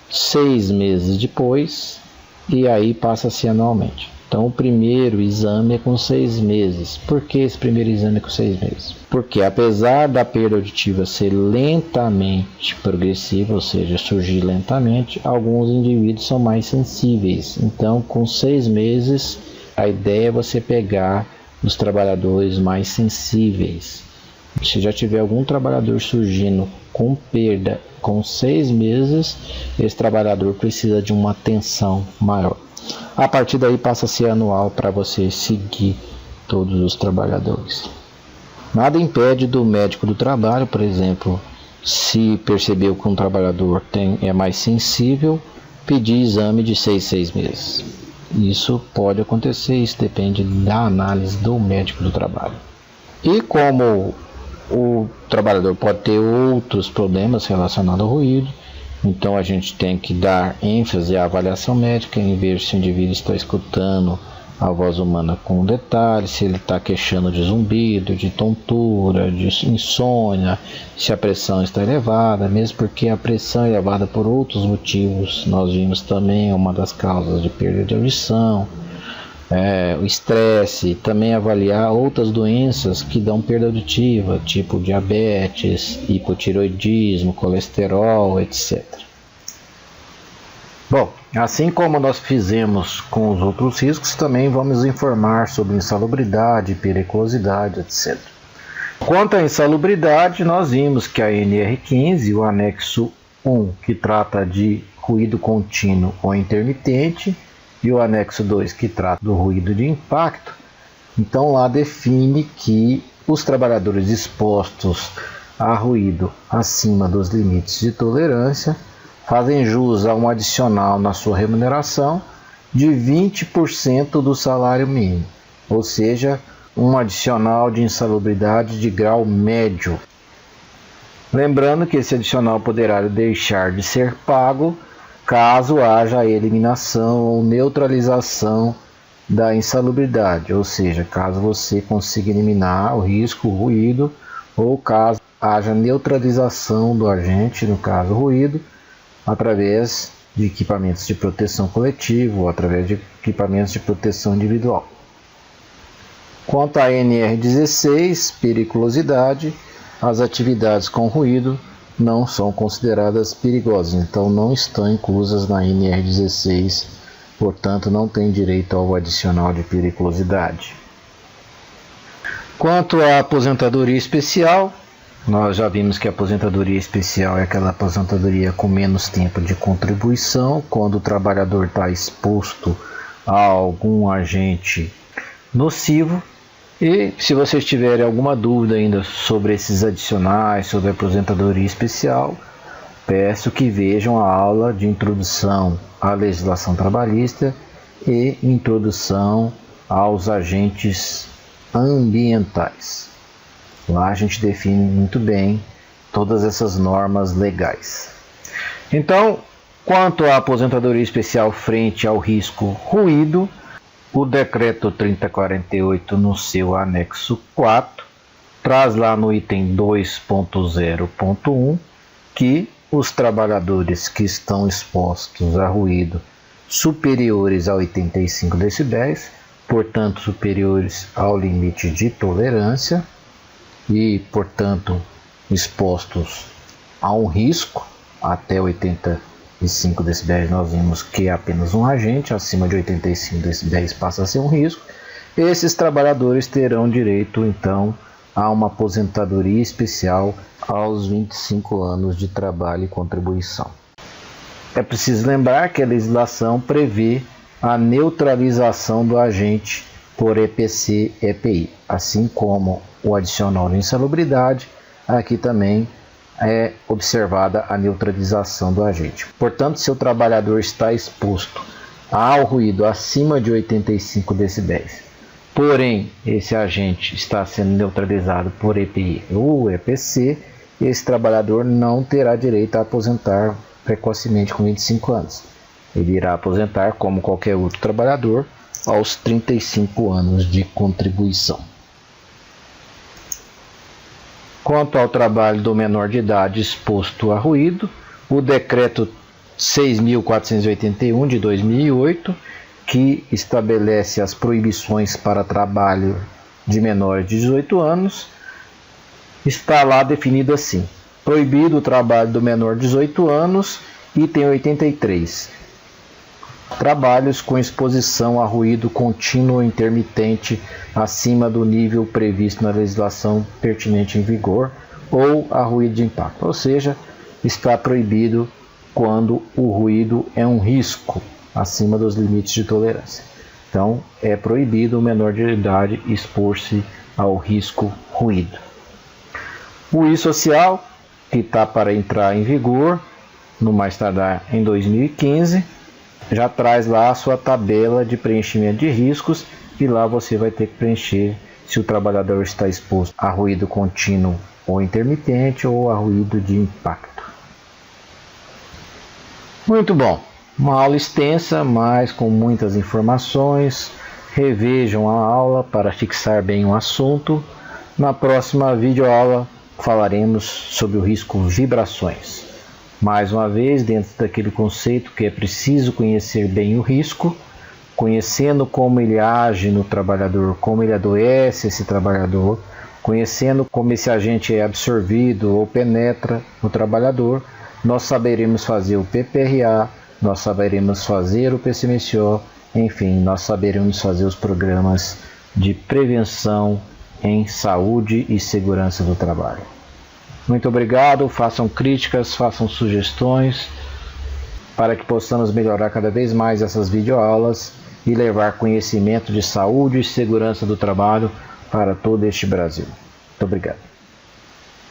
6 meses depois, e aí passa-se anualmente. Então, o primeiro exame é com 6 meses. Por que esse primeiro exame é com 6 meses? Porque apesar da perda auditiva ser lentamente progressiva, ou seja, surgir lentamente, alguns indivíduos são mais sensíveis. Então, com 6 meses, a ideia é você pegar os trabalhadores mais sensíveis. Se já tiver algum trabalhador surgindo com perda com 6 meses, esse trabalhador precisa de uma atenção maior. A partir daí passa a ser anual para você seguir todos os trabalhadores. Nada impede do médico do trabalho, por exemplo, se percebeu que um trabalhador é mais sensível, pedir exame de 6 meses. Isso pode acontecer, isso depende da análise do médico do trabalho. E como o trabalhador pode ter outros problemas relacionados ao ruído, então a gente tem que dar ênfase à avaliação médica em ver se o indivíduo está escutando a voz humana com detalhe, se ele está queixando de zumbido, de tontura, de insônia, se a pressão está elevada, mesmo porque a pressão é elevada por outros motivos. Nós vimos também uma das causas de perda de audição, o estresse, também avaliar outras doenças que dão perda auditiva, tipo diabetes, hipotireoidismo, colesterol, etc. Bom, assim como nós fizemos com os outros riscos, também vamos informar sobre insalubridade, periculosidade, etc. Quanto à insalubridade, nós vimos que a NR15, o anexo 1, que trata de ruído contínuo ou intermitente, e o anexo 2, que trata do ruído de impacto, então lá define que os trabalhadores expostos a ruído acima dos limites de tolerância fazem jus a um adicional na sua remuneração de 20% do salário mínimo, ou seja, um adicional de insalubridade de grau médio. Lembrando que esse adicional poderá deixar de ser pago caso haja a eliminação ou neutralização da insalubridade, ou seja, caso você consiga eliminar o risco, o ruído, ou caso haja neutralização do agente, no caso ruído, através de equipamentos de proteção coletiva ou através de equipamentos de proteção individual. Quanto à NR16, periculosidade, as atividades com ruído não são consideradas perigosas, então não estão inclusas na NR16, portanto não tem direito ao adicional de periculosidade. Quanto à aposentadoria especial, nós já vimos que a aposentadoria especial é aquela aposentadoria com menos tempo de contribuição, quando o trabalhador está exposto a algum agente nocivo. E se vocês tiverem alguma dúvida ainda sobre esses adicionais, sobre a aposentadoria especial, peço que vejam a aula de introdução à legislação trabalhista e introdução aos agentes ambientais. Lá a gente define muito bem todas essas normas legais. Então, quanto à aposentadoria especial frente ao risco ruído, o decreto 3048 no seu anexo 4 traz lá no item 2.0.1 que os trabalhadores que estão expostos a ruído superiores a 85 decibéis, portanto superiores ao limite de tolerância e, portanto, expostos a um risco até 85 decibéis, nós vimos que é apenas um agente, acima de 85 decibéis passa a ser um risco. Esses trabalhadores terão direito, então, a uma aposentadoria especial aos 25 anos de trabalho e contribuição. É preciso lembrar que a legislação prevê a neutralização do agente por EPC-EPI, assim como o adicional de insalubridade, aqui também é observada a neutralização do agente. Portanto, se o trabalhador está exposto ao ruído acima de 85 decibéis, porém esse agente está sendo neutralizado por EPI ou EPC, esse trabalhador não terá direito a aposentar precocemente com 25 anos. Ele irá aposentar como qualquer outro trabalhador aos 35 anos de contribuição. Quanto ao trabalho do menor de idade exposto a ruído, o decreto 6.481 de 2008, que estabelece as proibições para trabalho de menores de 18 anos, está lá definido assim: proibido o trabalho do menor de 18 anos, item 83. Trabalhos com exposição a ruído contínuo ou intermitente acima do nível previsto na legislação pertinente em vigor ou a ruído de impacto, ou seja, está proibido quando o ruído é um risco acima dos limites de tolerância. Então, é proibido o menor de idade expor-se ao risco ruído. O I-Social, que está para entrar em vigor, no mais tardar em 2015, já traz lá a sua tabela de preenchimento de riscos e lá você vai ter que preencher se o trabalhador está exposto a ruído contínuo ou intermitente ou a ruído de impacto. Muito bom, uma aula extensa, mas com muitas informações. Revejam a aula para fixar bem o assunto. Na próxima videoaula falaremos sobre o risco vibrações. Mais uma vez, dentro daquele conceito que é preciso conhecer bem o risco, conhecendo como ele age no trabalhador, como ele adoece esse trabalhador, conhecendo como esse agente é absorvido ou penetra no trabalhador, nós saberemos fazer o PPRA, nós saberemos fazer o PCMSO, enfim, nós saberemos fazer os programas de prevenção em saúde e segurança do trabalho. Muito obrigado, façam críticas, façam sugestões para que possamos melhorar cada vez mais essas videoaulas e levar conhecimento de saúde e segurança do trabalho para todo este Brasil. Muito obrigado.